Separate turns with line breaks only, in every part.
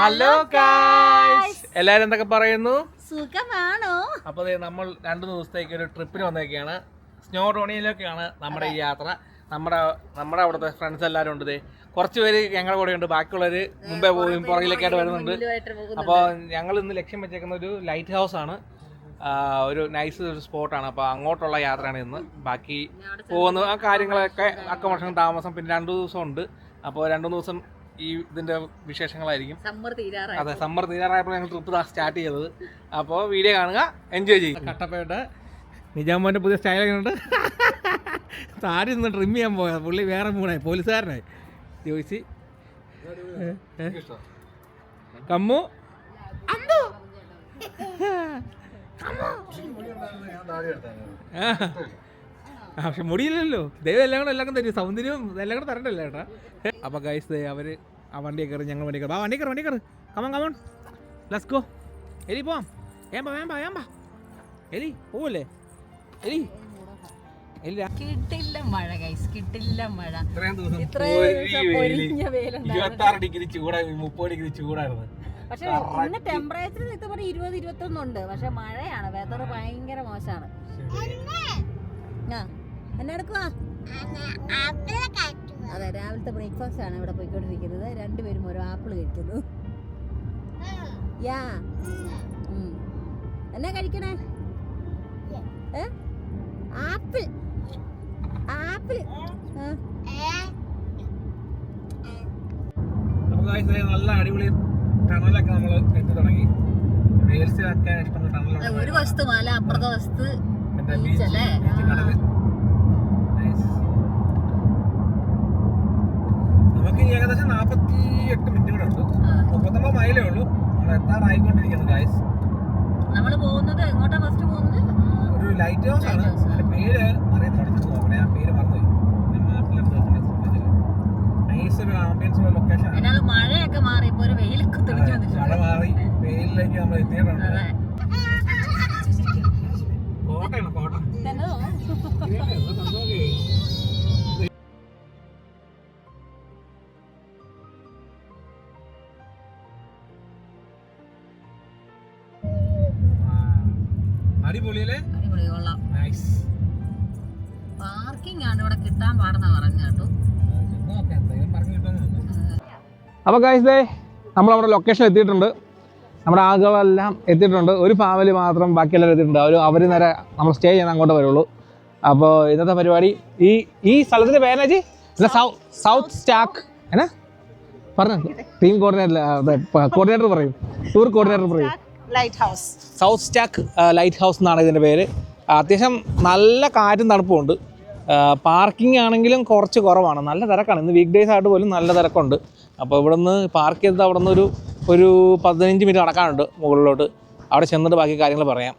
Hello guys, എല്ലാരും എന്തൊക്കെ പറയുന്നു?
സുഖമാണോ?
അപ്പോൾ നമ്മൾ 2 ദിവസത്തേക്ക് ഒരു ട്രിപ്പിന് വന്നേക്കാണ്. സ്നോ ഡോണിയിലേക്കാണ് നമ്മുടെ ഈ യാത്ര. നമ്മുടെ അവിടുത്തെ ഫ്രണ്ട്സ് എല്ലാവരും ഉണ്ട്. കുറച്ച് പേര് ഞങ്ങളുടെ കൂടെ ഉണ്ട്, ബാക്കിയുള്ളവർ മുമ്പേ പോയി പുറകിലേക്കായിട്ട് വരുന്നുണ്ട്. അപ്പോൾ ഞങ്ങൾ ഇന്ന് ലക്ഷ്യം വെച്ചേക്കുന്ന ഒരു ലൈറ്റ് ഹൗസ് ആണ്, ഒരു നൈസ് ഒരു സ്പോട്ടാണ്. അപ്പോൾ അങ്ങോട്ടുള്ള യാത്രയാണ് ഇന്ന്. ബാക്കി പോകുന്ന ആ കാര്യങ്ങളൊക്കെ അക്കോമഡേഷൻ, താമസം, പിന്നെ 2 ദിവസം ഉണ്ട്. അപ്പോൾ 2 ദിവസം ഈ ഇതിന്റെ വിശേഷങ്ങളായിരിക്കും. അതെ, സമ്മർ തീരാറായപ്പോൾ ഞങ്ങൾ ട്രിപ്പ് സ്റ്റാർട്ട് ചെയ്തത്. അപ്പോൾ വീഡിയോ കാണുക, എൻജോയ് ചെയ്യും. കട്ടപ്പയുടെ നിജാമോന്റെ പുതിയ സ്റ്റൈലൊക്കെ ഉണ്ട്. താരി നിന്ന് ട്രിം ചെയ്യാൻ പോയത് പുള്ളി വേറെ മൂടായി, പോലീസുകാരനായി ചോദിച്ച് കമ്മു പക്ഷെ മുടിയില്ലല്ലോ. ദൈവം എല്ലാം കൂടെ തരും, സൗന്ദര്യവും എല്ലാം കൂടെ തരണ്ടല്ലോ ചേട്ടാ. അപ്പോൾ ഗൈസ് അവര് ആ വണ്ടി കയറി, ഞങ്ങൾ വണ്ടി കയറി. വണ്ടി കയറി കമോൺ ലെറ്റ്സ് ഗോ. എലി പോവാം, വേമ്പാ എലി പോവല്ലേ? എലി
കിട്ടില്ല മഴ ഗൈസ്, കിട്ടില്ല മഴ.
26 ഡിഗ്രി ചൂടായി, 30 ഡിഗ്രി ചൂടായിരുന്നു.
പക്ഷെ ഇന്ന് ടെമ്പറേച്ചർ 20-21 ഉണ്ട്. പക്ഷെ മഴയാണ്, വെതർ ഭയങ്കര മോശമാണ്. എന്നെടുക്കുവാ? അതെ, രാവിലത്തെ ബ്രേക്ക്ഫാസ്റ്റ് ആണ് ഇവിടെ പോയിക്കൊണ്ടിരിക്കുന്നത്. 2 പേരും ഒരു ആപ്പിൾ കഴിക്കുന്നു. യാ, എന്നാ കഴിക്കണേ? Apple apple.
നല്ല അടിപൊളി ടണലൊക്കെ നമ്മൾ എത്തി തുടങ്ങി. റീൽസിലൊക്കെ ഇഷ്ടമുള്ള ടണലാണ്.
ഒരു വസ്തു മല, അപ്പുറത്തെ വസ്തു
നമുക്ക് ഏകദേശം 48 മിനിറ്റ് കൂടെ ഉണ്ട്. 39 മൈലേ ഉള്ളൂ. നമ്മൾ എത്താറായിക്കൊണ്ടിരിക്കുന്നു ഗൈസ്.
നമ്മൾ പോകുന്നത് എങ്ങോട്ടാ ഫസ്റ്റ് പോകുന്നത്?
ഒരു ലൈറ്റ് ഹൗസ് ആണ്. അതിന്റെ പേര് അറിയത്തില്ല, നോക്കണേ. ആ പേര് മറന്നുപോയി. നൈസ് ഒരു ആംബിയൻസ് ഉള്ള ലൊക്കേഷൻ ആണ്.
മഴയൊക്കെ മാറി ഇപ്പൊ ഒരു വെയിലൊക്കെ തെളിഞ്ഞു വന്നിട്ടുണ്ട്.
മഴ മാറി വെയിലിലേക്ക് നമ്മൾ എത്തിയിട്ടുണ്ട്. കോട്ടയാണ്, കോട്ട. അടിപൊളിയല്ലേ?
അടിപൊളി, കൊള്ളാം.
നൈസ്.
പാർക്കിംഗ് ആണ് ഇവിടെ കിട്ടാൻ പാടെന്ന് പറഞ്ഞു കേട്ടോ.
അപ്പോൾ ഗൈസ്, നമ്മളവിടെ ലൊക്കേഷൻ എത്തിയിട്ടുണ്ട്. നമ്മുടെ ആളുകളെല്ലാം എത്തിയിട്ടുണ്ട്. ഒരു ഫാമിലി മാത്രം ബാക്കിയെല്ലാവരും എത്തിയിട്ടുണ്ട്. അവർ നേരെ നമ്മൾ സ്റ്റേ ചെയ്യാൻ അങ്ങോട്ട് വരുള്ളൂ. അപ്പോൾ ഇന്നത്തെ പരിപാടി ഈ സ്ഥലത്തിൻ്റെ പേരാജി സൗത്ത് സ്റ്റാക്ക് എന്നാ പറഞ്ഞു? ടീം കോർഡിനേറ്റർ പറയും, ടൂർ കോർഡിനേറ്റർ പറയും. സൗത്ത് സ്റ്റാക്ക് ലൈറ്റ് ഹൗസ് എന്നാണ് ഇതിൻ്റെ പേര്. അത്യാവശ്യം നല്ല കാറ്റും തണുപ്പുമുണ്ട്. പാർക്കിംഗ് ആണെങ്കിലും കുറച്ച് കുറവാണ്, നല്ല തിരക്കാണ്. ഇന്ന് വീക്ക് ഡേയ്സ് ആയിട്ട് പോലും നല്ല തിരക്കുണ്ട്. അപ്പോൾ ഇവിടെ നിന്ന് പാർക്ക് ചെയ്തത് അവിടെ നിന്ന് ഒരു 15 മിനിറ്റ് നടക്കാനുണ്ട് മുകളിലോട്ട്. അവിടെ ചെന്നിട്ട് ബാക്കി കാര്യങ്ങൾ പറയാം.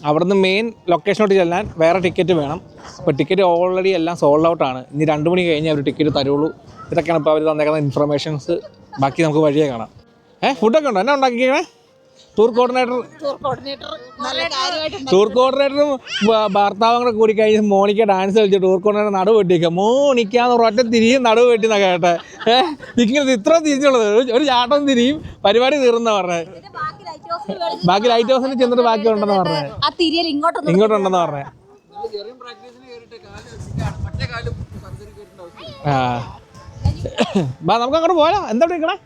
അവിടെ നിന്ന് മെയിൻ ലൊക്കേഷനോട്ട് ചെല്ലാൻ വേറെ ടിക്കറ്റ് വേണം. അപ്പോൾ ടിക്കറ്റ് ഓൾറെഡി എല്ലാം സോൾഡ് ഔട്ടാണ്. ഇനി 2 മണി കഴിഞ്ഞ് അവർ ടിക്കറ്റ് തരുള്ളൂ. ഇതൊക്കെയാണ് ഇപ്പോൾ അവർ തന്നേക്കുന്ന ഇൻഫർമേഷൻസ്. ബാക്കി നമുക്ക് വഴിയേ കാണാം. ഫുഡൊക്കെ ഉണ്ടോ? എന്നാ ഉണ്ടാക്കിക്കണേ? ടൂർ കോർഡിനേറ്ററും ഭർത്താവും കൂടെ കൂടി കഴിഞ്ഞ് മോണിക്ക ഡാൻസ് കളിച്ച് ടൂർ കോർഡിനേറ്റർ നടുവ് വെട്ടിക്കുക. മോണിക്കാന്ന് ഒരൊറ്റ തിരിയും നടുവ് വെട്ടിന്നാ കേട്ടെ. ഇങ്ങനെ ഇത്ര തിരിച്ചുള്ളത്, ഒരു ചാട്ടം തിരിയും, പരിപാടി തീർന്നാ പറഞ്ഞത്. ബാക്കി ലൈറ്റ് ഹൗസിന് ചെന്നിട്ട് ബാക്കി ഉണ്ടെന്ന് പറഞ്ഞത്, ഇങ്ങോട്ടുണ്ടെന്ന് പറഞ്ഞേ. നമുക്ക് അങ്ങോട്ട് പോയാലോ? എന്താ എടുക്കണേ?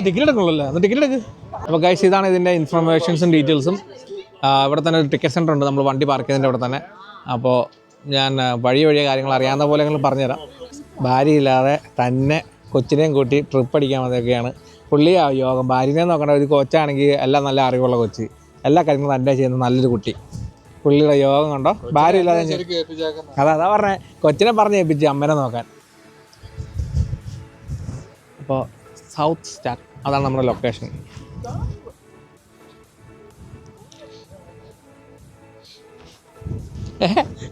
ടിക്കറ്റ് എടുക്കണല്ലോ. എന്നാൽ ടിക്കറ്റ് എടുക്ക്. അപ്പോൾ ഗൈസ്, ഇതാണ് ഇതിൻ്റെ ഇൻഫർമേഷൻസും ഡീറ്റെയിൽസും. ഇവിടെ തന്നെ ഒരു ടിക്കറ്റ് സെൻ്റർ ഉണ്ട്, നമ്മൾ വണ്ടി പാർക്ക് ചെയ്തതിൻ്റെ അവിടെ തന്നെ. അപ്പോൾ ഞാൻ വഴിയ കാര്യങ്ങൾ അറിയാവുന്ന പോലെ നിങ്ങൾ പറഞ്ഞുതരാം. ഭാര്യയില്ലാതെ തന്നെ കൊച്ചിനെയും കൂട്ടി ട്രിപ്പ് അടിക്കാൻ വന്നതൊക്കെയാണ് പുള്ളിയാ യോഗം. ഭാര്യനെ നോക്കണ്ട, ഒരു കൊച്ചാണെങ്കിൽ എല്ലാം നല്ല അറിവുള്ള കൊച്ച്, എല്ലാ കാര്യങ്ങളും തന്നെ ചെയ്യുന്ന നല്ലൊരു കുട്ടി. പുള്ളിയുടെ യോഗം കണ്ടോ? ഭാര്യ ഇല്ലാതെ അതാ പറഞ്ഞേ, കൊച്ചിനെ പറഞ്ഞ് ഏൽപ്പിച്ച് അമ്മനെ നോക്കാൻ. അപ്പോൾ സൗത്ത് സ്റ്റാക്ക് അതാണ് നമ്മുടെ ലൊക്കേഷൻ.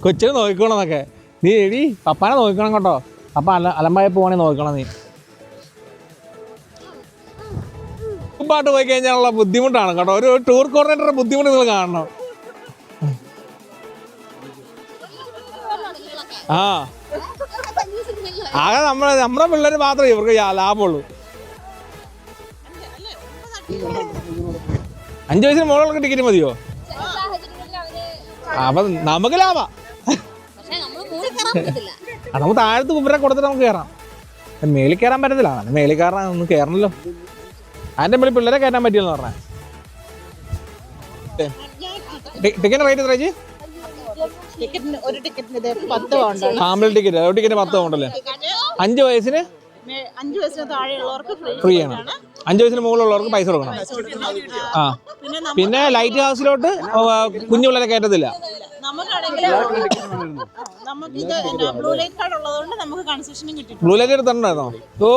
കൊച്ചിനെ നോക്കിക്കോണമെന്നൊക്കെ നീ എടി പപ്പാനെ നോക്കണം കേട്ടോ. പപ്പ അലമ്പായ പോവാണെങ്കിൽ നോക്കണം നീ. പാട്ട് പോയി കഴിഞ്ഞാലുള്ള ബുദ്ധിമുട്ടാണ് കേട്ടോ. ഒരു ടൂർ കോർഡിനേറ്ററുടെ ബുദ്ധിമുട്ട് നിങ്ങൾ കാണണം. ആകെ നമ്മുടെ പിള്ളേർ മാത്രമേ ഇവർക്ക് ലാഭമുള്ളൂ. 5 വയസ്സിന് മുകളിലുള്ള ടിക്കറ്റ് മതിയോ? അപ്പൊ നമുക്ക് ലാഭാ. നമുക്ക് താഴത്ത് കുബിരെ കൊടുത്തിട്ട് നമുക്ക് കയറാം. മേളിൽ കയറാൻ പറ്റത്തില്ല. മേളിൽ കയറാൻ ഒന്ന് കയറണല്ലോ. അതിന്റെ മേളിൽ പിള്ളേരെ കയറ്റാൻ പറ്റിയെന്ന് പറഞ്ഞ ടിക്കറ്റ് റേറ്റ് എത്ര? ഫാമിലി ടിക്കറ്റ് ഒരു ടിക്കറ്റ് 10 പൗണ്ടല്ലേ? 5 വയസ്സിന് ഫ്രീ ആണ്. 5 വയസ്സിന് മുകളിലുള്ളവർക്ക് പൈസ കൊടുക്കണം. ആ പിന്നെ ലൈറ്റ് ഹൗസിലോട്ട് കുഞ്ഞു പിള്ളേരെ കയറ്റത്തില്ല. Blue light എടുത്തിട്ടുണ്ടായിരുന്നോ? ഓ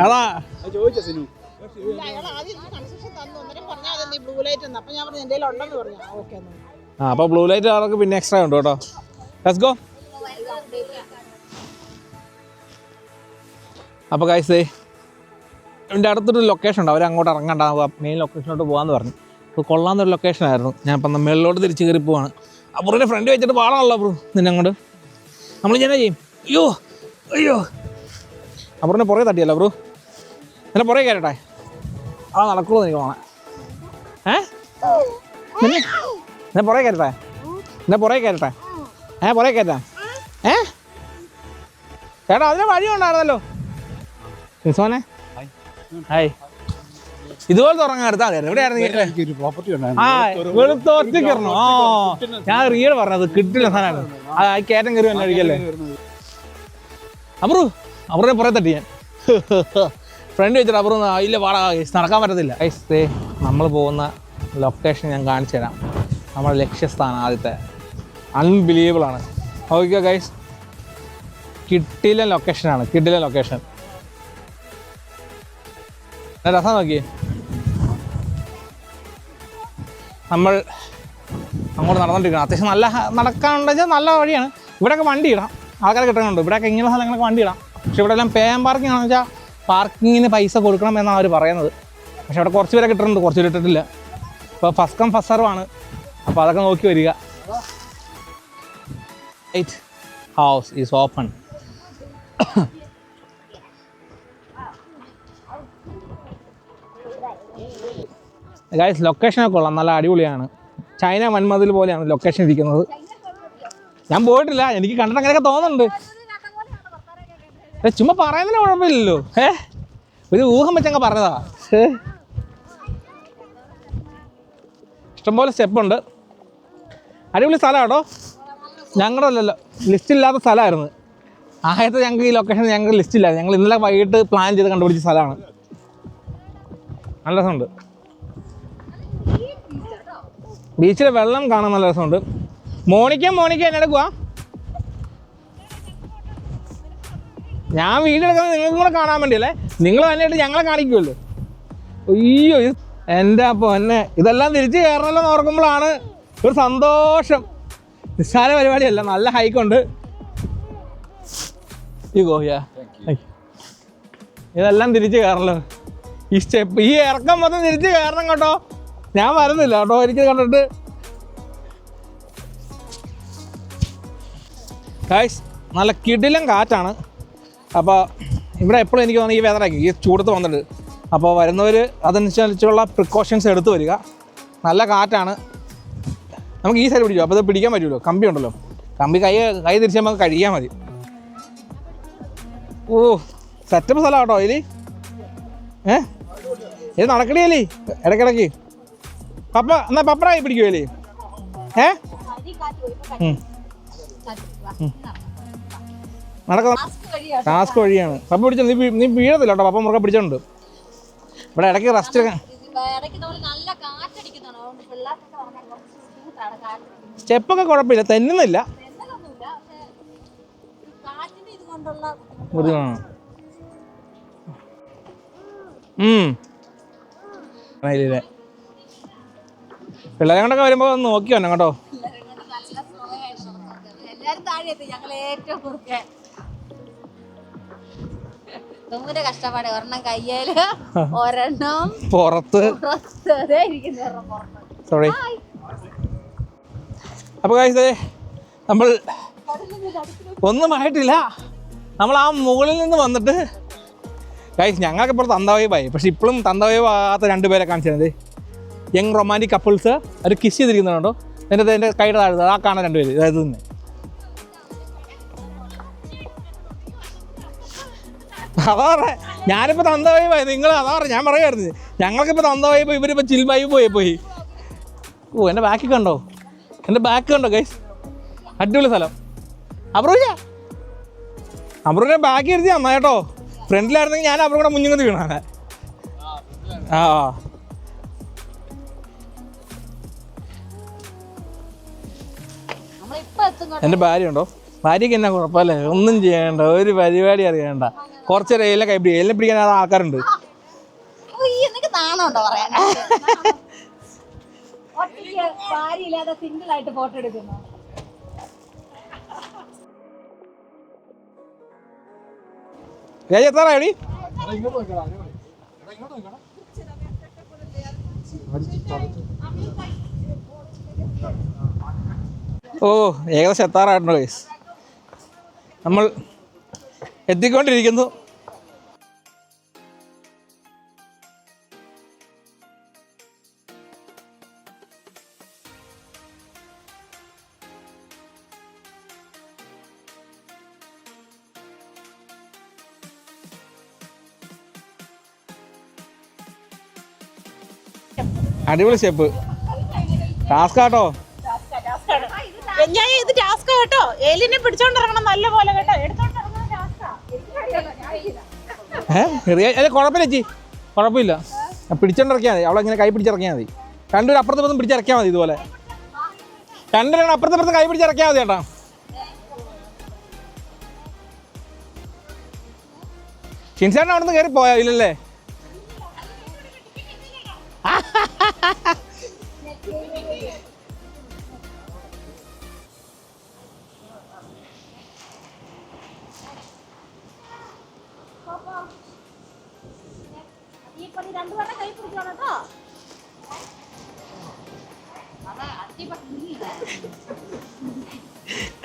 അതാ ആ അപ്പൊ ബ്ലൂ ലൈറ്റ് അവർക്ക് പിന്നെ എക്സ്ട്രാ ഉണ്ട് കേട്ടോ. Let's go. അപ്പോൾ ഗൈസ് എൻ്റെ അടുത്തൊരു ലൊക്കേഷൻ ഉണ്ട്. അവർ അങ്ങോട്ട് ഇറങ്ങണ്ട, മെയിൻ ലൊക്കേഷനിലോട്ട് പോകാമെന്ന് പറഞ്ഞു. അപ്പോൾ കൊള്ളാമെന്നൊരു ലൊക്കേഷനായിരുന്നു. ഞാൻ ഇപ്പം മേളിലോട്ട് തിരിച്ച് കയറി പോവാണ്. അപ്പുറത്തെ ഫ്രണ്ട് വെച്ചിട്ട് പാടാണല്ലോ ബ്രോ നിന്നെ അങ്ങോട്ട്. നമ്മൾ ഞാൻ ചെയ്യും. അയ്യോ അയ്യോ അപ്പുറത്തെ പുറകെ തട്ടിയല്ലോ ബ്രോ. എന്നെ പുറകെ കയറട്ടെ? ആ നടക്കുള്ളൂ എനിക്ക് പോകണേ. എന്നെ പുറകെ കയറട്ടെ? എന്നെ പുറകെ കയറട്ടെ? പുറകെ കയറ്റാ? ചേട്ടാ അതിന് വഴി ഉണ്ടായിരുന്നല്ലോ. സോനെ ഹായ്. ഇതുപോലെ തുടങ്ങാറുണ്ട്. അതെ എവിടെയായിരുന്നു? ആ വെളുത്തോർത്തി കയറണോ? ആ ഞാൻ റിയൽ പറഞ്ഞത് കിട്ടില്ല സാധനമാണ്. ആ കയറ്റം കയറി തന്നെ കഴിക്കല്ലേ. അപ്പുറു അപ്പുറത്തെ പുറകെ തട്ടി ഞാൻ ഫ്രണ്ട് വെച്ചിട്ട് അപ്പുറം ഇല്ല പാടാ നടക്കാൻ പറ്റത്തില്ല. ഗൈസ് നമ്മൾ പോകുന്ന ലൊക്കേഷൻ ഞാൻ കാണിച്ചു തരാം. നമ്മുടെ ലക്ഷ്യസ്ഥാനം ആദ്യത്തെ അൺബിലീവബിൾ ആണ്. ഓക്കെ ഗൈസ്, കിട്ടില്ല ലൊക്കേഷനാണ്. കിട്ടില്ല ലൊക്കേഷൻ. രസം നോക്കി. നമ്മൾ അങ്ങോട്ട് നടന്നുകൊണ്ടിരിക്കണം. അത്യാവശ്യം നല്ല നടക്കാനുണ്ടെന്ന് വെച്ചാൽ നല്ല വഴിയാണ്. ഇവിടെയൊക്കെ വണ്ടി ഇടാം, ആൾക്കാരെ കിട്ടുന്നുണ്ട്. ഇവിടെയൊക്കെ ഇങ്ങനെ സ്ഥലങ്ങളൊക്കെ വണ്ടി ഇടാം. പക്ഷെ ഇവിടെ എല്ലാം പേ ആൻഡ് പാർക്കിംഗ് ആണെന്ന് വെച്ചാൽ പാർക്കിങ്ങിന് പൈസ കൊടുക്കണം എന്നാണ് അവർ പറയുന്നത്. പക്ഷെ ഇവിടെ കുറച്ച് പേരെ കിട്ടുന്നുണ്ട്, കുറച്ച് പേര് ഇട്ടിട്ടില്ല. ഇപ്പോൾ ഫസ്റ്റ് കം ഫസ്റ്റ് സർവാണ്. അപ്പോൾ അതൊക്കെ നോക്കി വരിക. Lighthouse is open. Guys ലൊക്കേഷനൊക്കെ കൊള്ളാം, നല്ല അടിപൊളിയാണ്. ചൈന വൻമതിൽ പോലെയാണ് ലൊക്കേഷൻ ഇരിക്കുന്നത്. ഞാൻ പോയിട്ടില്ല, എനിക്ക് കണ്ടിട്ട് അങ്ങനെയൊക്കെ തോന്നുന്നുണ്ട്. ചുമ്മാ പറയുന്നതിന് കുഴപ്പമില്ലല്ലോ. ഒരു ഊഹം വെച്ചങ്ങ് പറഞ്ഞതാ. ഇഷ്ടംപോലെ സ്റ്റെപ്പുണ്ട്. അടിപൊളി സ്ഥലമാണ് കേട്ടോ. ഞങ്ങളുടെ ലിസ്റ്റില്ലാത്ത സ്ഥലമായിരുന്നു. ആദ്യത്തെ ഞങ്ങൾക്ക് ഈ ലൊക്കേഷൻ ഞങ്ങൾക്ക് ലിസ്റ്റില്ലായിരുന്നു. ഞങ്ങൾ ഇന്നലെ വൈകിട്ട് പ്ലാൻ ചെയ്ത് കണ്ടുപിടിച്ച സ്ഥലമാണ്. നല്ല രസമുണ്ട്. ബീച്ചിലെ വെള്ളം കാണാൻ നല്ല രസമുണ്ട്. മോണിക്ക എന്നെ എടുക്കുക. ഞാൻ വീഡിയോ എടുക്കുന്നത് നിങ്ങൾക്കും കൂടെ കാണാൻ വേണ്ടിയല്ലേ. നിങ്ങൾ തന്നെയായിട്ട് ഞങ്ങളെ കാണിക്കുമല്ലോ. അയ്യോ എൻ്റെ അപ്പോൾ എന്നെ ഇതെല്ലാം തിരിച്ച് കയറണമല്ലോ എന്ന് ഓർക്കുമ്പോഴാണ് ഒരു സന്തോഷം. നിസ്സാര പരിപാടിയല്ല, നല്ല ഹൈക്കുണ്ട്. ഇതെല്ലാം തിരിച്ച് കയറല്ലോ. ഈ സ്റ്റെപ്പ് ഈ ഇറക്കം മൊത്തം തിരിച്ച് കയറണം കേട്ടോ. ഞാൻ വരുന്നില്ല കേട്ടോ, എനിക്ക് കണ്ടിട്ട്. ഗൈസ് നല്ല കിടിലം കാറ്റാണ്. അപ്പോൾ ഇവിടെ എപ്പോഴും എനിക്ക് തോന്നുന്നു ഈ വെതറാക്കി ഈ ചൂടത്ത് വന്നിട്ട്. അപ്പോൾ വരുന്നവർ അതനുസരിച്ചുള്ള പ്രിക്കോഷൻസ് എടുത്തു വരിക. നല്ല കാറ്റാണ്. നമുക്ക് ഈ സൈഡ് പിടിക്കും. അപ്പോൾ ഇത് പിടിക്കാൻ പറ്റുമല്ലോ, കമ്പി ഉണ്ടല്ലോ. കമ്പി കൈ തിരിച്ച് നമുക്ക് കഴിയാൻ മതി. ഓ സെറ്റപ്പ് സ്ഥലം കേട്ടോ. ഇതിൽ ഇത് നടക്കണേലേ ഇടയ്ക്കിടയ്ക്ക്. എന്നാ പപ്പടായി പിടിക്കുമല്ലേ? നടക്കുന്ന ടാസ്ക് വഴിയാണ്. പപ്പ പിടിച്ചോ, നീ വീഴത്തില്ല കേട്ടോ. പപ്പ മുറുകെ പിടിച്ചോണ്ട്. ഇവിടെ ഇടയ്ക്ക് റെസ്റ്റ് സ്റ്റെപ്പൊക്കെ കുഴപ്പമില്ല, തെന്നുന്നില്ല. ബുദ്ധിമുട്ടാണ്. പിള്ളേരെ കൊണ്ടൊക്കെ വരുമ്പോൾ ഒന്ന് നോക്കി വരണം കേട്ടോ.
കഷ്ടപ്പാട് ഒരെണ്ണം കയ്യേല് ഒരെണ്ണം
പുറത്ത്. സോറി. അപ്പോൾ ഗൈസ് നമ്മൾ ഒന്നും ആയിട്ടില്ല. നമ്മൾ ആ മുകളിൽ നിന്ന് വന്നിട്ട് ഗൈസ് ഞങ്ങൾക്ക് ഇപ്പോൾ തന്തവൈബായി. പക്ഷെ ഇപ്പോഴും തന്തവൈബ് ആകാത്ത രണ്ടുപേരെ കാണിച്ചത് യങ് റൊമാൻറ്റിക് കപ്പിൾസ് ഒരു കിസ് ചെയ്തിരിക്കുന്നുണ്ടോ എൻ്റെ കൈയുടെ താഴെ ആ കാണാൻ രണ്ടുപേര് അതായത് തന്നെ. അതാ പറഞ്ഞേ ഞാനിപ്പോൾ തന്തവൈബായി. നിങ്ങൾ അതാ പറഞ്ഞ ഞാൻ പറയുമായിരുന്നു ഞങ്ങൾക്കിപ്പോൾ തന്തവൈബ് ഇവരിപ്പോൾ ചിൽ വൈബ് പോയി. ഓ എൻ്റെ ബാക്കിൽ കണ്ടോ, എൻ്റെ ബാക്ക് കണ്ടോ ഗൈസ്, അടിപൊളി സ്ഥലം. അബ്രൂനെ ബാക്കി ഇരുത്തി നന്നായിട്ടോ. ഫ്രണ്ടിലായിരുന്നെങ്കിൽ ഞാൻ അവരുടെ കൂടെ മുന്നിങ്ങത്ത് വീണാണ്. ആ എൻ്റെ ഭാര്യ ഉണ്ടോ, ഭാര്യയ്ക്ക് എന്നാ കുഴപ്പമല്ലേ, ഒന്നും ചെയ്യണ്ട, ഒരു പരിപാടി അറിയണ്ട. കുറച്ച് എല്ലാം കൈപ്പിടി എല്ലാം പിടിക്കാൻ ആൾക്കാരുണ്ട്.
ഫോട്ടോ എടുക്കുന്നു.
എത്താറായി ഓ ഏകദേശം എത്താറായിട്ടുണ്ടോ ഗൈസ്, നമ്മൾ എത്തിക്കൊണ്ടിരിക്കുന്നു. അടിപൊളി സ്റ്റെപ്പ്, ടാസ്ക് ആട്ടോ.
ഇത് ടാസ്ക് കേട്ടോ, എലിനെ പിടിച്ചോണ്ടിറങ്ങണം നല്ല പോലെ കേട്ടോ.
കുഴപ്പമില്ല ചേച്ചി, കുഴപ്പമില്ല, പിടിച്ചോണ്ടിറക്കിയാൽ മതി. അവളെങ്ങനെ കൈ പിടിച്ചിറക്കിയാൽ മതി. രണ്ടുപേരും അപ്പുറത്ത് പിടിച്ചിറക്കിയാൽ മതി. ഇതുപോലെ രണ്ടുപേരും അപ്പുറത്ത് കൈ പിടിച്ചിറക്കിയാൽ മതി ചേട്ടാ. ഷിൻസാൻ അവിടെ നിന്ന് കയറി പോയാ ഇല്ലല്ലേ?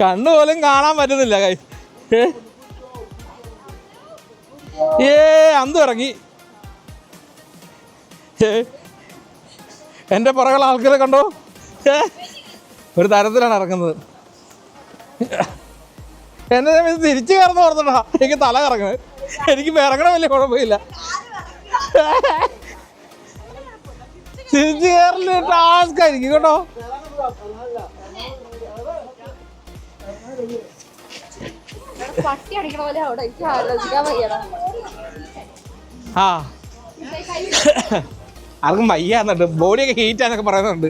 കണ്ണുപോലും കാണാൻ പറ്റുന്നില്ല കൈ. അന്തു ഇറങ്ങി. എൻ്റെ പുറകുള്ള ആൾക്കാരെ കണ്ടോ, ഒരു തരത്തിലാണ് ഇറങ്ങുന്നത്. എന്നെ ഇത് തിരിച്ചു കയറുന്ന പറഞ്ഞാ എനിക്ക് തല കറങ്ങുന്നത്. എനിക്ക് ഇറങ്ങണം വലിയ കുഴപ്പമില്ല, തിരിച്ചു കയറല് ടാസ്ക് ആയിരിക്കും കേട്ടോ. ആ ആർക്കും വയ്യാന്നുണ്ട്, ബോഡിയൊക്കെ ഹീറ്റാന്നൊക്കെ പറയുന്നുണ്ട്.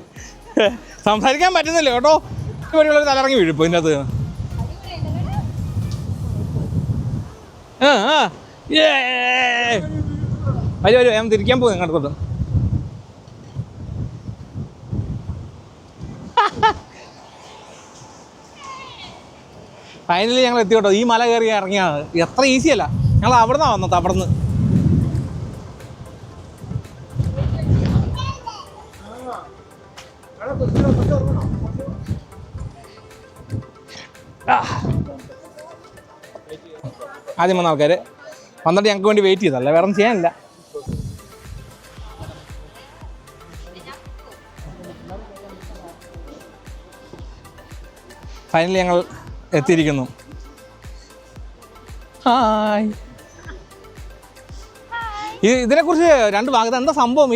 സംസാരിക്കാൻ പറ്റുന്നില്ല കേട്ടോ. ഇവരുള്ളൊരു തലയിറങ്ങി വീഴും ഇതിനകത്ത്. വരും ഞാൻ തിരിക്കാൻ പോകും നിങ്ങളുടെ. ഫൈനലി ഞങ്ങൾ എത്തി കേട്ടോ. ഈ മല കയറി ഇറങ്ങിയാണ്, എത്ര ഈസി അല്ല. ഞങ്ങൾ അവിടെ നിന്നാണ് വന്നത്, അവിടെ നിന്ന്. ആദ്യം വന്ന ആൾക്കാർ വന്നിട്ട് ഞങ്ങൾക്ക് വേണ്ടി വെയിറ്റ് ചെയ്തല്ലേ, വേറെ ഒന്നും ചെയ്യാനില്ല. ഫൈനലി ഞങ്ങൾ എത്തിയിരിക്കുന്നു. ഹായ്. ഇതിനെക്കുറിച്ച് രണ്ട് ഭാഗത്ത് എന്താ സംഭവം,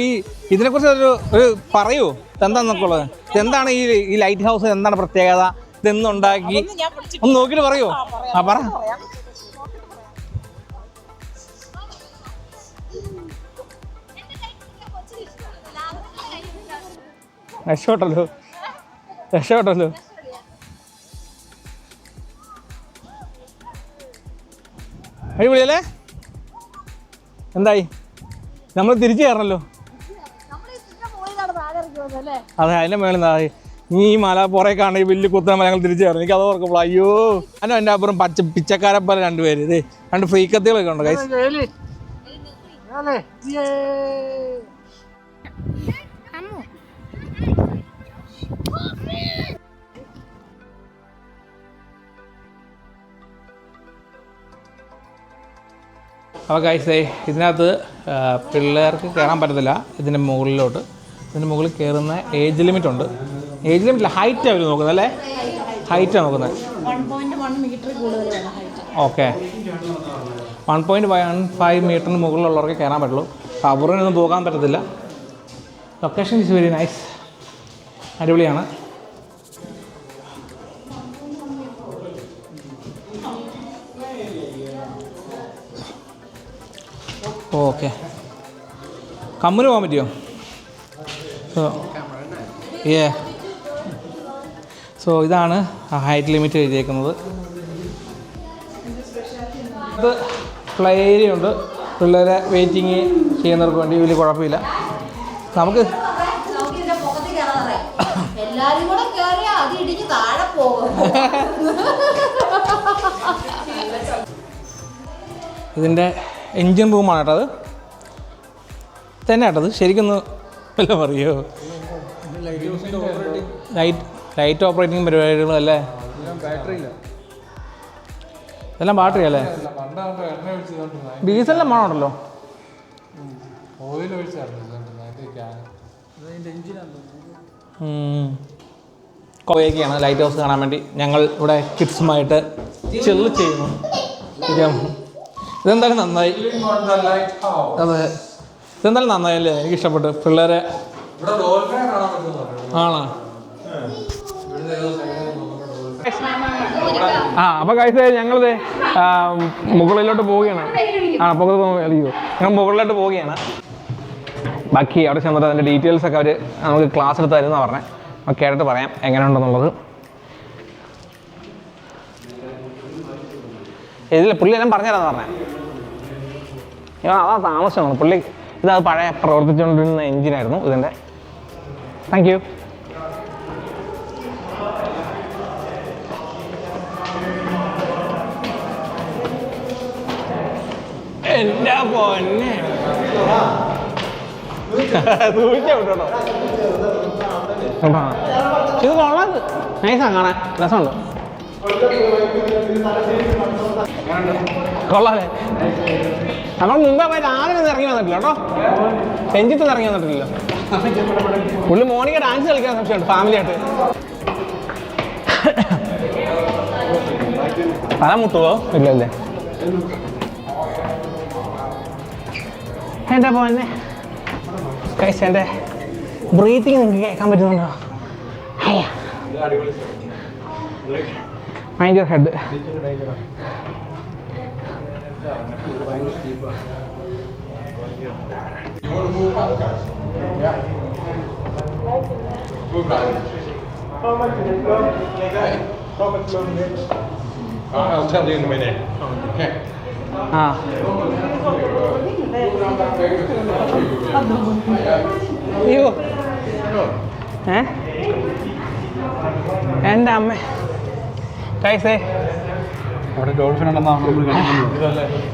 ഇതിനെക്കുറിച്ച് ഒരു പറയൂ, എന്താന്നൊക്കെ ഉള്ളത്. എന്താണ് ഈ ലൈറ്റ് ഹൗസ്, എന്താണ് പ്രത്യേകത, ഇതെന്നുണ്ടാക്കി ഒന്ന് നോക്കിയിട്ട് പറയൂ. ആ പറ. രക്ഷപ്പെട്ടല്ലോ. അടിപൊളിയല്ലേ? എന്തായി, നമ്മൾ തിരിച്ചു കയറണല്ലോ. അതെ, അതിൻ്റെ മേളിൽ നിന്നായി ഈ മല പുറകെ കാണുന്ന ഈ വലിയ കുത്തന മല ഞങ്ങൾ തിരിച്ചു കയറും. എനിക്ക് അത് ഓർക്കുമ്പോൾ അയ്യോ. അതിനും എൻ്റെ അപ്പുറം പിച്ചക്കാരെ പോലെ രണ്ടുപേര്, ഇത് രണ്ട് ഫ്രീക്കത്തികളൊക്കെ ഉണ്ട് ഗൈസ്. അപ്പോൾ ഗൈസ് ഇതിനകത്ത് പിള്ളേർക്ക് കയറാൻ പറ്റത്തില്ല ഇതിൻ്റെ മുകളിലോട്ട്. ഇതിൻ്റെ മുകളിൽ കയറുന്ന ഏജ് ലിമിറ്റ് ഉണ്ട്. ഏജ് ലിമിറ്റില്ല, ഹൈറ്റ് അവർ നോക്കുന്നത് അല്ലേ? ഹൈറ്റാണ് നോക്കുന്നത്.
1.1 മീറ്റർ കൂടുതൽ വേണം ഹൈറ്റ്.
ഓക്കെ, 1.15 മീറ്ററിന് മുകളിലുള്ളവർക്ക് കയറാൻ പറ്റുള്ളൂ. അപൂർവനൊന്നും പോകാൻ പറ്റത്തില്ല. ലൊക്കേഷൻ ഈസ് വെരി നൈസ്, അടിപൊളിയാണ്. ഓക്കെ, കമ്മിന് പോകാൻ പറ്റുമോ? സോ ഇതാണ് ഹൈറ്റ് ലിമിറ്റ് എഴുതിയേക്കുന്നത്. ഇത് പ്ലേ ഏരിയ ഉണ്ട്, പിള്ളേരെ വെയിറ്റിങ് ചെയ്യുന്നവർക്ക് വേണ്ടി വലിയ കുഴപ്പമില്ല. നമുക്ക് ഇതിൻ്റെ എൻജിൻ റൂമാണ് കേട്ടോ. അത് തന്നെ കേട്ടത് ശരിക്കൊന്ന് വല്ല പറയുമോ? ലൈറ്റ് ഓപ്പറേറ്റിംഗ് പരിപാടികളും അല്ലേ? ഇതെല്ലാം ബാറ്ററി അല്ലേ? ഡീസലിൻ്റെ മണമുണ്ടല്ലോ. കോവയ്ക്കാണ് ലൈറ്റ് ഹൗസ് കാണാൻ വേണ്ടി ഞങ്ങൾ ഇവിടെ കിഡ്സുമായിട്ട് ചെല്ല് ചെയ്യുന്നു. ഇതെന്തായാലും നന്നായി. അതെ, ഇതെന്തായാലും നന്നായല്ലേ? എനിക്ക് ഇഷ്ടപ്പെട്ടു. പിള്ളേരെ ആണോ? അപ്പോൾ കഴിച്ച് ഞങ്ങളിത് മുകളിലോട്ട് പോവുകയാണ്. ഞങ്ങൾ മുകളിലോട്ട് പോവുകയാണ്. ബാക്കി അവിടെ ചെന്നിട്ട് അതിൻ്റെ ഡീറ്റെയിൽസൊക്കെ അവർ നമുക്ക് ക്ലാസ് എടുത്ത് തരുമെന്നാണ് പറഞ്ഞത്. നമുക്ക് കേട്ടിട്ട് പറയാം എങ്ങനെയുണ്ടെന്നുള്ളത്. ഇതിൽ പുള്ളി എല്ലാം പറഞ്ഞുതരാമെന്ന് പറഞ്ഞത്. അതാ താമസമാണ് പുള്ളി. ഇതത് പഴയ പ്രവർത്തിച്ചുകൊണ്ടിരുന്ന എഞ്ചിനായിരുന്നു ഇതിൻ്റെ. Thank you. എൻ്റെ പൊന്നെ കേട്ടോ. ഇത് കൊള്ളാം, നൈസാണ് കാണാൻ, രസമുണ്ട്. കൊള്ളാല്ലേ? നമ്മൾ മുമ്പേ പോയി രാവിലെ ഒന്നും ഇറങ്ങി വന്നിട്ടില്ല കേട്ടോ. രഞ്ജിത്ത് ഇറങ്ങി വന്നിട്ടില്ലല്ലോ. പുള്ളി മോർണിംഗ് ഡാൻസ് കളിക്കാൻ സംശയമുണ്ട് ഫാമിലിയായിട്ട്. തല മുട്ടുവോ? ഇല്ലല്ലേ. എൻ്റെ പോന്നെ കഴിച്ച എൻ്റെ ബ്രീത്തിങ് നിങ്ങൾക്ക് കേൾക്കാൻ പറ്റുന്നുണ്ടോ? Mind your head.
I'll tell you in a minute. Okay.
അയ്യോ, എൻ്റെ അമ്മ കൈസേ
അവിടെ ഡോൾഫിൻ ഉണ്ടെന്നാണ്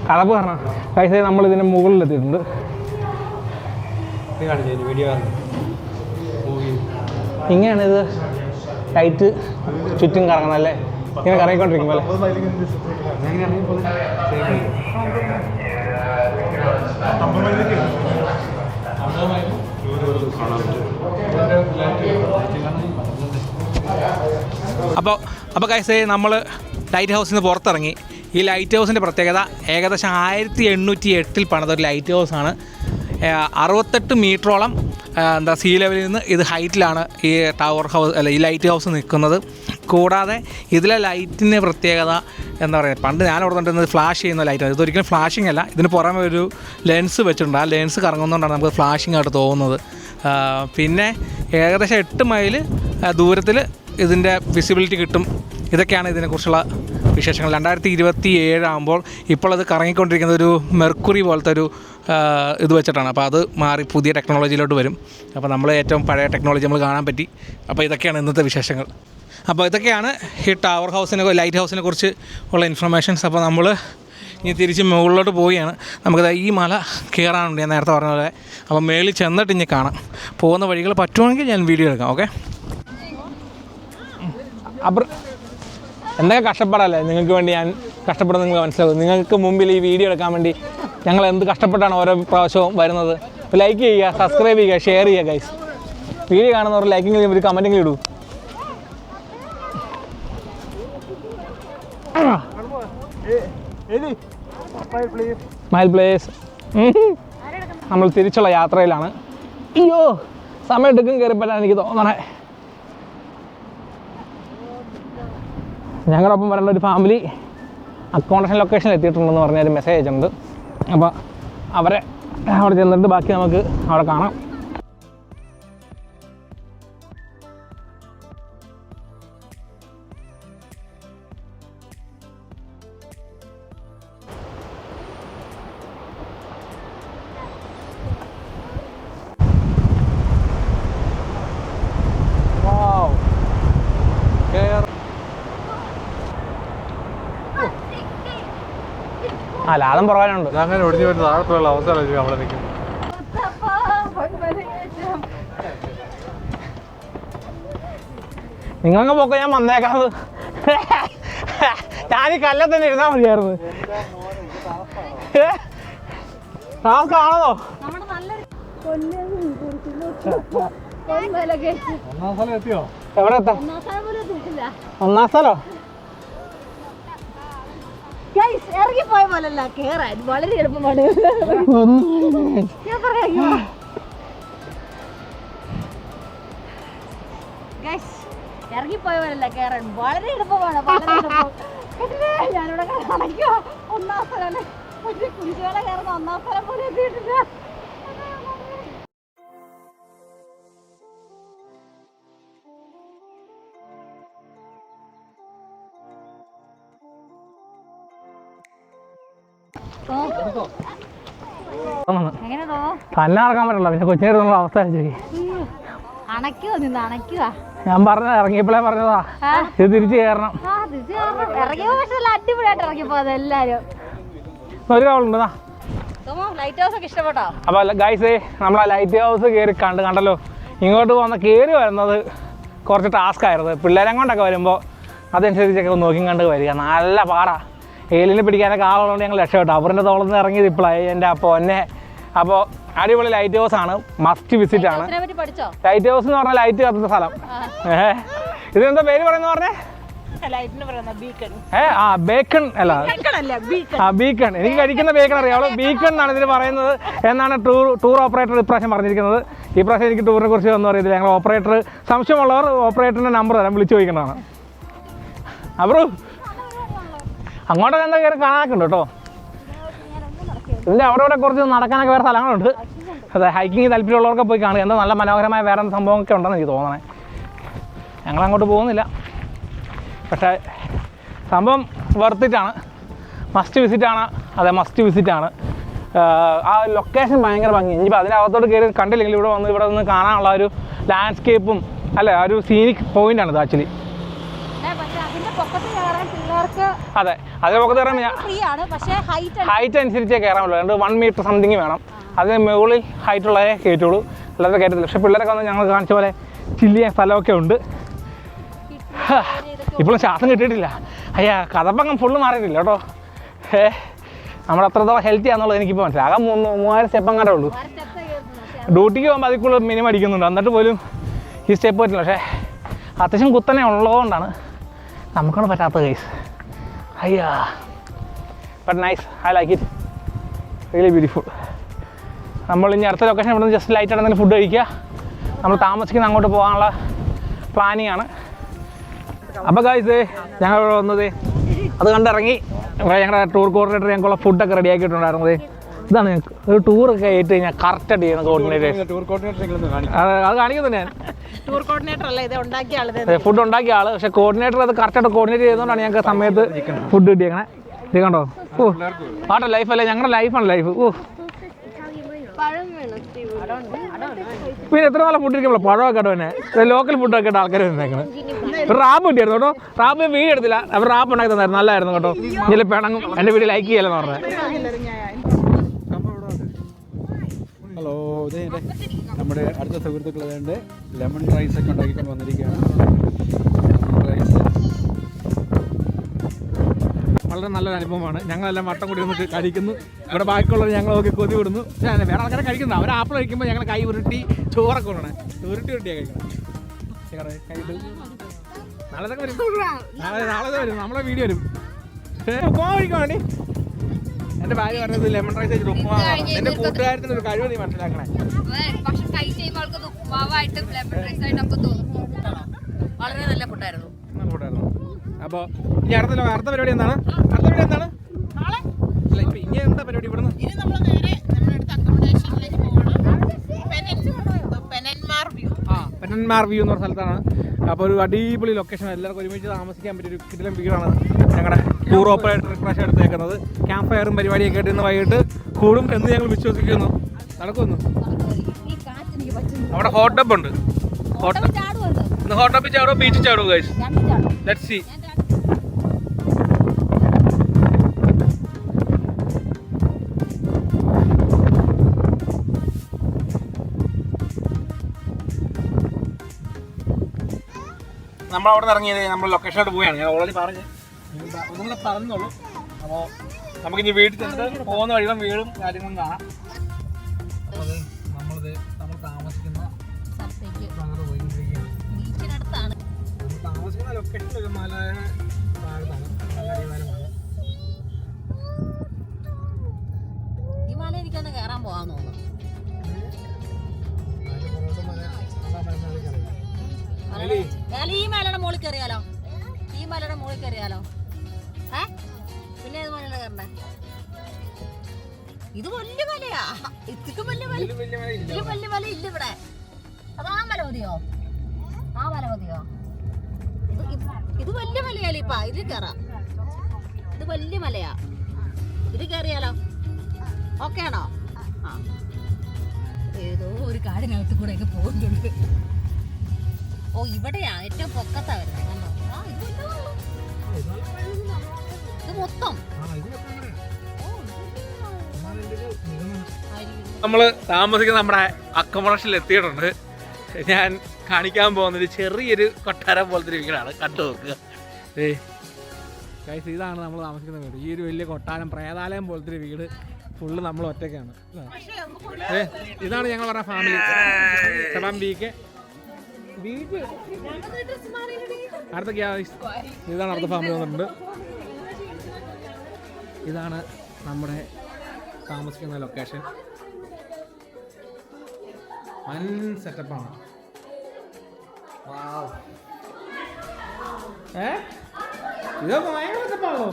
കളപ്പ് പറഞ്ഞ കൈസേ. നമ്മൾ ഇതിൻ്റെ മുകളിലെത്തിയിട്ടുണ്ട്.
വീഡിയോ
ഇങ്ങനെയാണ് ഇത് ലൈറ്റ് ചുറ്റും കറങ്ങണല്ലേ? ഇങ്ങനെ കറങ്ങിക്കൊണ്ടിരിക്കും പോലെ. അപ്പോൾ കൈസേ നമ്മൾ ലൈറ്റ് ഹൗസിൽ നിന്ന് പുറത്തിറങ്ങി. ഈ ലൈറ്റ് ഹൗസിൻ്റെ പ്രത്യേകത ഏകദേശം 1808 പണിതൊരു ലൈറ്റ് ഹൗസാണ്. 68 മീറ്ററോളം സീ ലെവലിൽ നിന്ന് ഇത് ഹൈറ്റിലാണ് ഈ ടവർ ഹൗസ് അല്ല ഈ ലൈറ്റ് ഹൗസ് നിൽക്കുന്നത്. കൂടാതെ ഇതിലെ ലൈറ്റിൻ്റെ പ്രത്യേകത എന്താ പറയുക, പണ്ട് ഞാൻ ഓർത്തുകൊണ്ടിരുന്നത് ഫ്ലാഷ് ചെയ്യുന്ന ലൈറ്റാണ്. ഇതൊരിക്കലും ഫ്ലാഷിംഗ് അല്ല. ഇതിന് പുറമെ ഒരു ലെൻസ് വെച്ചിട്ടുണ്ട്. ആ ലെൻസ് കറങ്ങുന്നതുകൊണ്ടാണ് നമുക്ക് ഫ്ലാഷിംഗ് ആയിട്ട് തോന്നുന്നത്. പിന്നെ ഏകദേശം 8 മൈൽ ദൂരത്തിൽ ഇതിൻ്റെ വിസിബിലിറ്റി കിട്ടും. ഇതൊക്കെയാണ് ഇതിനെക്കുറിച്ചുള്ള വിശേഷങ്ങൾ. 2027 ആകുമ്പോൾ ഇപ്പോൾ അത് കറങ്ങിക്കൊണ്ടിരിക്കുന്ന ഒരു മെർക്കുറി പോലത്തെ ഒരു ഇത് വെച്ചിട്ടാണ്. അപ്പോൾ അത് മാറി പുതിയ ടെക്നോളജിയിലോട്ട് വരും. അപ്പോൾ നമ്മൾ ഏറ്റവും പഴയ ടെക്നോളജി നമ്മൾ കാണാൻ പറ്റി. അപ്പോൾ ഇതൊക്കെയാണ് ഇന്നത്തെ വിശേഷങ്ങൾ. അപ്പോൾ ഇതൊക്കെയാണ് ഈ ടവർ ഹൗസിനെ ലൈറ്റ് ഹൗസിനെ കുറിച്ച് ഉള്ള ഇൻഫർമേഷൻസ്. അപ്പോൾ നമ്മൾ ഇനി തിരിച്ച് മുകളിലോട്ട് പോവുകയാണ്. നമുക്കത് ഈ മല കയറാനുണ്ട് ഞാൻ നേരത്തെ പറഞ്ഞ പോലെ. അപ്പോൾ മേളിൽ ചെന്നിട്ട് ഇനി കാണാം. പോകുന്ന വഴികൾ പറ്റുവാണെങ്കിൽ ഞാൻ വീഡിയോ എടുക്കാം. ഓക്കെ. അപ്പോൾ എന്തൊക്കെ കഷ്ടപ്പാടല്ലേ നിങ്ങൾക്ക് വേണ്ടി ഞാൻ കഷ്ടപ്പെടുന്നത് നിങ്ങൾ മനസ്സിലാവും. നിങ്ങൾക്ക് മുമ്പിൽ ഈ വീഡിയോ എടുക്കാൻ വേണ്ടി ഞങ്ങൾ എന്ത് കഷ്ടപ്പെട്ടാണ് ഓരോ പ്രാവശ്യവും വരുന്നത്. ലൈക്ക് ചെയ്യുക, സബ്സ്ക്രൈബ് ചെയ്യുക, ഷെയർ ചെയ്യുക ഗൈസ്. വീഡിയോ കാണുന്നവർ ലൈക്കിങ് ഒരു കമൻറ്റിങ് ഇടൂ. Smile please. നമ്മൾ തിരിച്ചുള്ള യാത്രയിലാണ്. അയ്യോ സമയം എടുക്കും കയറിപ്പറ്റാൻ എനിക്ക് തോന്നണേ. ഞങ്ങളൊപ്പം വരേണ്ട ഒരു ഫാമിലി അക്കോമഡേഷൻ ലൊക്കേഷനിൽ എത്തിയിട്ടുണ്ടെന്ന് പറഞ്ഞൊരു മെസ്സേജ് അയച്ചിട്ടുണ്ട്. അപ്പോൾ അവരെ അവിടെ ചെന്നിട്ട് ബാക്കി നമുക്ക് അവിടെ കാണാം. ആ ലാഭം പുറകാനുണ്ട്.
അങ്ങനെ ഒടിഞ്ഞു വരുന്ന താഴത്തുള്ള അവസ്ഥ അവിടെ നിൽക്കും.
നിങ്ങളങ്ങ് പോക്കോ, ഞാൻ വന്നേക്കാത്. ഞാൻ ഈ കല്ലിൽ തന്നെ ഇരുന്നാൽ മതിയായിരുന്നു. കാണോ
ഒന്നാം സ്ഥലം എത്തിയോ?
എവിടെ എത്താം? ഒന്നാം സ്ഥലോ?
ഇറങ്ങിപ്പോയ പോലല്ല കേറാൻ വളരെ എളുപ്പമാണ്. ഞാൻ പറയാ ഇറങ്ങിപ്പോയ പോലല്ല കേറാൻ വളരെ എളുപ്പമാണ്. വളരെ എളുപ്പം. ഞാനിവിടെ അണയ്ക്കോ ഒന്നാം സ്ഥലമാണ്. കുഞ്ചുവേള കയറുന്ന ഒന്നാം സ്ഥലം പോലെ എത്തിയിട്ടില്ല.
തന്നെ ഇറക്കാൻ പറ്റില്ല. പിന്നെ കൊച്ചിനെ അവസ്ഥ
അണയ്ക്കുവാ നിന്ന് അണയ്ക്കുവാ.
ഞാൻ പറഞ്ഞ ഇറങ്ങിയപ്പോഴേ പറഞ്ഞതാ ഇത് തിരിച്ചു കയറണം.
ഇറങ്ങിയപ്പോ പക്ഷെ അടിപൊളിയായിട്ട് ഇറങ്ങിപ്പോ എല്ലാരും.
ഒരു കവളുണ്ട്.
ലൈറ്റ് ഹൗസ് ഒക്കെ ഇഷ്ടപ്പെട്ടോ?
അപ്പൊ ഗൈസ് നമ്മളെ ലൈറ്റ് ഹൗസ് കയറി കണ്ടല്ലോ. ഇങ്ങോട്ട് കയറി വരുന്നത് കുറച്ച് ടാസ്ക് ആയിരുന്നു. പിള്ളേരെ കൊണ്ടൊക്കെ വരുമ്പോൾ അതനുസരിച്ചൊക്കെ നോക്കി കണ്ട് വരിക നല്ല പാടാ. ഏലിനെ പിടിക്കാനൊക്കെ ആളുള്ളതുകൊണ്ട് ഞങ്ങൾ രക്ഷപ്പെട്ടു. അവരുടെ തോളിൽ നിന്ന് ഇറങ്ങിയത് ഇപ്പോഴായി എൻ്റെ അപ്പോൾ എന്നെ. അപ്പോൾ അടിപൊളി ലൈറ്റ് ഹൗസ് ആണ്, മസ്റ്റ് വിസിറ്റ് ആണ്. ലൈറ്റ് ഹൗസ് എന്ന് പറഞ്ഞാൽ ലൈറ്റ് കത്തുന്ന സ്ഥലം. ഇതെന്താ പേര് പറയുന്ന പറഞ്ഞേ? ബേക്കൺ അല്ല, ബീക്കൺ. എനിക്ക് കഴിക്കുന്ന ബേക്കൺ അറിയാവുള്ളൂ. ബീക്കൺ എന്നാണ് ഇതിന് പറയുന്നത് എന്നാണ് ടൂർ ഓപ്പറേറ്റർ ഇപ്രാവശ്യം പറഞ്ഞിരിക്കുന്നത്. ഈ പ്രാവശ്യം എനിക്ക് ടൂറിനെ കുറിച്ച് ഒന്നും അറിയത്തില്ല. ഞങ്ങൾ ഓപ്പറേറ്റർ സംശയമുള്ളവർ ഓപ്പറേറ്ററിൻ്റെ നമ്പർ തരാം, വിളിച്ചു ചോദിക്കുന്നതാണ്. അബ്രോ അങ്ങോട്ടൊക്കെ എന്താ കയറി കാണാനൊക്കെ ഉണ്ട് കേട്ടോ. ഇതിൻ്റെ അവിടെ ഇവിടെ കുറച്ച് നടക്കാനൊക്കെ വേറെ സ്ഥലങ്ങളുണ്ട്. അതെ, ഹൈക്കിങ് താല്പര്യമുള്ളവർക്ക് പോയി കാണുക. എന്താ നല്ല മനോഹരമായ വേറെ സംഭവമൊക്കെ ഉണ്ടെന്ന് എനിക്ക് തോന്നണേ. ഞങ്ങളങ്ങോട്ട് പോകുന്നില്ല, പക്ഷേ സംഭവം വർത്തിട്ടാണ്, മസ്റ്റ് വിസിറ്റാണ്. അതെ, മസ്റ്റ് വിസിറ്റാണ്. ആ ലൊക്കേഷൻ ഭയങ്കര ഭംഗി. ഇനിയിപ്പോൾ അതിനകത്തോട്ട് കയറി കണ്ടില്ലെങ്കിൽ ഇവിടെ നിന്ന് കാണാനുള്ള ഒരു ലാൻഡ്സ്കേപ്പും അല്ലേ, ആ ഒരു സീനിക് പോയിൻ്റാണ് ഇത് ആക്ച്വലി. അതെ, അതിന് പൊക്കത്ത് കയറാൻ ഹൈറ്റ് അനുസരിച്ചേ കയറാൻ പറ്റുള്ളൂ. 1 മീറ്റർ സംതിങ് വേണം. അതിന് മുകളിൽ ഹൈറ്റുള്ളതേ കയറ്റുള്ളൂ, അല്ലാതെ കയറ്റത്തില്ല. പക്ഷേ പിള്ളേരൊക്കെ വന്ന് ഞങ്ങൾ കാണിച്ച പോലെ ചില്ല് ചെയ്യാൻ സ്ഥലമൊക്കെ ഉണ്ട്. ഇപ്പോഴും ശ്വാസം കിട്ടിയിട്ടില്ല. അയ്യാ, കഥപ്പങ്ങം ഫുള്ള് മാറിയിട്ടില്ല കേട്ടോ. നമ്മൾ അത്രത്തോളം ഹെൽത്തി ആണെന്നുള്ളത് എനിക്കിപ്പോൾ മനസ്സിലായി. ആകെ 3000 സ്റ്റെപ്പ് അങ്ങാട്ടേ ഉള്ളൂ. ഡ്യൂട്ടിക്ക് പോകുമ്പോൾ അതിൽ കൂടുതൽ മിനിമം അടിക്കുന്നുണ്ട്. എന്നിട്ട് പോലും ഈ സ്റ്റെപ്പ് പറ്റില്ല. പക്ഷേ അത്യാവശ്യം കുത്തനെ ഉള്ളതുകൊണ്ടാണ് നമുക്കാണ് പറ്റാത്ത കേസ്. അയ്യാ, but nice, I like it, really beautiful. നമ്മൾ ഇനി അടുത്ത ലൊക്കേഷൻ ഇവിടെ നിന്ന് ജസ്റ്റ് ലൈറ്റ് ആയിട്ട് ഫുഡ് കഴിക്കുക. നമ്മൾ താമസിക്കുന്ന അങ്ങോട്ട് പോകാനുള്ള പ്ലാനിങ് ആണ്. അപ്പോൾ ഗൈസ്, ഞങ്ങൾ ഇവിടെ വന്നത് അത് കണ്ടിറങ്ങി. ഇവിടെ ഞങ്ങളുടെ ടൂർ കോർഡിനേറ്റർ ഞങ്ങൾക്കുള്ള ഫുഡൊക്കെ റെഡി ആക്കിയിട്ടുണ്ടായിരുന്നത്. ഇതാണ് ഒരു ടൂറൊക്കെ ആയിട്ട് കഴിഞ്ഞാൽ കറക്റ്റായിട്ട് ചെയ്യുന്ന കോർഡിനേറ്റേഴ്സ്. അത് കാണിക്കുന്നത് ഞാൻ
ടൂർ കോർഡിനേറ്റർ അല്ല, ഇത് ഉണ്ടാക്കിയ ആള്,
ഫുഡ് ഉണ്ടാക്കിയ ആള്. പക്ഷേ കോർഡിനേറ്റർ അത് കറക്റ്റായിട്ട് കോർഡിനേറ്റ് ചെയ്തുകൊണ്ടാണ് ഞങ്ങൾക്ക് സമയത്ത് ഫുഡ് കിട്ടിയേക്കണേ. ഇത് കണ്ടോ, ഓ വാട്ടർ ലൈഫല്ലേ, ഞങ്ങളുടെ ലൈഫാണ് ലൈഫ്. ഓ പിന്നെ എത്ര നല്ല ഫുഡ് ഇരിക്കുമ്പോൾ പഴമൊക്കെ കേട്ടോ. തന്നെ ലോക്കൽ ഫുഡൊക്കെ ആയിട്ട് ആൾക്കാർ വന്നേക്കുന്നത്. റാപ്പ് കിട്ടിയായിരുന്നു കേട്ടോ. റാപ്പ് വീഡിയോ എടുത്തില്ല, അവർ റാപ്പ് ഉണ്ടാക്കി തന്നായിരുന്നു, നല്ലായിരുന്നു കേട്ടോ. ഇതിൽ പിണങ്ങും എൻ്റെ വീഡിയോ ലൈക്ക് ചെയ്യലെന്ന് പറഞ്ഞത്.
ഹലോ, ഇതേ നമ്മുടെ അടുത്ത സുഹൃത്തുക്കളുണ്ട്. ലെമൺ റൈസ് ഒക്കെ ഉണ്ടാക്കിക്കൊണ്ട് വന്നിരിക്കുകയാണ്. ലെമൺ റൈസ്
വളരെ നല്ലൊരു അനുഭവമാണ്. ഞങ്ങളെല്ലാം വട്ടം കൂടി വന്നിട്ട് കഴിക്കുന്നു. ഇവിടെ ബാക്കിയുള്ളവർ ഞങ്ങളൊക്കെ കൊതി വിടുന്നു. വേറെ ആൾക്കാരെ കഴിക്കുന്നു. അവർ ആപ്പിൾ കഴിക്കുമ്പോൾ ഞങ്ങൾ കൈ ഉരുട്ടി ചോറൊക്കെ കൊണ്ടേ ഉരുട്ടിയാണ് കഴിക്കണം. നാളെ വരും, നാളെ വരും, നമ്മളെ വീഡിയോ വരും. ഉപ്പുമാ കഴിക്കാൻ വേണ്ടി എൻ്റെ ഭാര്യ പറഞ്ഞത് ലെമൺ റൈസ് വെച്ചിട്ട് ഉപ്പുമാ. എൻ്റെ കൂട്ടുകാരത്തിന് ഒരു കഴിവ് നീ മനസ്സിലാക്കണേ.
വളരെ നല്ല ഫുഡായിരുന്നു.
അപ്പോൾ ഇനി അടുത്ത പരിപാടി എന്താണ്? അല്ല ഇപ്പൊ ഇനി എന്താ പരിപാടി ഇവിടുന്ന്?
ഇനി നമ്മൾ നേരെ നമ്മുടെ അടുത്ത അക്കോമഡേഷനിലേക്ക് പോകണം.
പെനന്മാർ വ്യൂ എന്ന് പറഞ്ഞ സ്ഥലത്താണ്. അപ്പോൾ ഒരു അടിപൊളി ലൊക്കേഷൻ, എല്ലാവർക്കും ഒരുമിച്ച് താമസിക്കാൻ പറ്റിയ ഒരു കിടിലൻ വീടാണ് ഞങ്ങളുടെ ടൂർ ഓപ്പറേറ്റർ ഇപ്രാവശ്യം എടുത്തേക്കുന്നത്. ക്യാമ്പ് ഫയറും പരിപാടിയൊക്കെ ആയിട്ട് ഇന്ന് വൈകിട്ട് കൂടും എന്ന് ഞങ്ങൾ വിശ്വസിക്കുന്നു. നടക്കുമെന്ന് അവിടെ ഹോട്ട് ടബ് ഉണ്ട്. ഹോട്ട് ടബിൽ ചാടോ ബീച്ചിൽ ചാടോ ഗൈസ്? Let's see. നമ്മളവിടെ നിന്ന് ഇറങ്ങിയത് നമ്മൾ ലൊക്കേഷനോട്ട് പോവുകയാണ്. ഞാൻ ഓൾറെഡി ഒന്നുകൂടെ പറഞ്ഞോളൂ. അപ്പോൾ നമുക്കിനി വീട്ടിൽ ചെന്നിട്ട് പോകുന്ന വഴികളും വീടും കാര്യങ്ങളും കാണാം. അപ്പോൾ നമ്മൾ താമസിക്കുന്ന താമസിക്കുന്ന ലൊക്കേഷൻ ഒരു മലയുടെ താഴത്താണ്. നല്ല അടിവാരമാണ്.
ഈ മല എനിക്കൊന്ന് കയറാൻ പോകാൻ തോന്നുന്നു. ഈ മലയുടെ മുകളിൽ കയറിയാലോ? ഈ മലയുടെ മുകളിൽ കയറിയാലോ? പിന്നെ ഏത് മലയുടെ കയറണ്ടേ? ഇത് വലിയ മലയാ. ഇത്തിക്കും വലിയ മല, ഇതിലും വലിയ മല ഇല്ല ഇവിടെ. അത് ആ മല മതിയോ? ആ മല മതിയോ? ഇത് വലിയ മലയാലേ ഇപ്പ. ഇതിൽ കയറാം. ഇത് വലിയ മലയാ. ഇത് കയറിയാലോ? ഓക്കെ ആണോ? ആ, ഏതോ ഒരു കാടിനകത്ത് കൂടെ ഒക്കെ പോകുന്നുണ്ട്. ഓ, ഇവിടെയാ ഏറ്റവും പൊക്കത്താ വരുന്നത്. ഇത് മൊത്തം
നമ്മൾ താമസിക്കുന്ന നമ്മുടെ അക്കോമഡേഷനിൽ എത്തിയിട്ടുണ്ട്. ഞാൻ കാണിക്കാൻ പോകുന്നൊരു ചെറിയൊരു കൊട്ടാരം പോലത്തെ ഒരു വീടാണ്. കണ്ടു നോക്കുക. ഗൈസ്, ഇതാണ് നമ്മൾ താമസിക്കുന്ന വീട്. ഈ ഒരു വലിയ കൊട്ടാരം പ്രേതാലയം പോലത്തെ ഒരു വീട്. ഫുള്ള് നമ്മൾ ഒറ്റയ്ക്കാണ്. ഇതാണ് ഞങ്ങൾ പറഞ്ഞ ഫാമിലി. സെബാം ബിക്ക് അടുത്ത ഇതാണ് അടുത്ത ഫാമിലി വന്നിട്ടുണ്ട്. ഇതാണ് നമ്മുടെ താമസിക്കുന്ന ലൊക്കേഷൻ. വൻ സെറ്റപ്പാണ്. ഇതൊക്കെ ഭയങ്കര സെറ്റപ്പാണല്ലോ.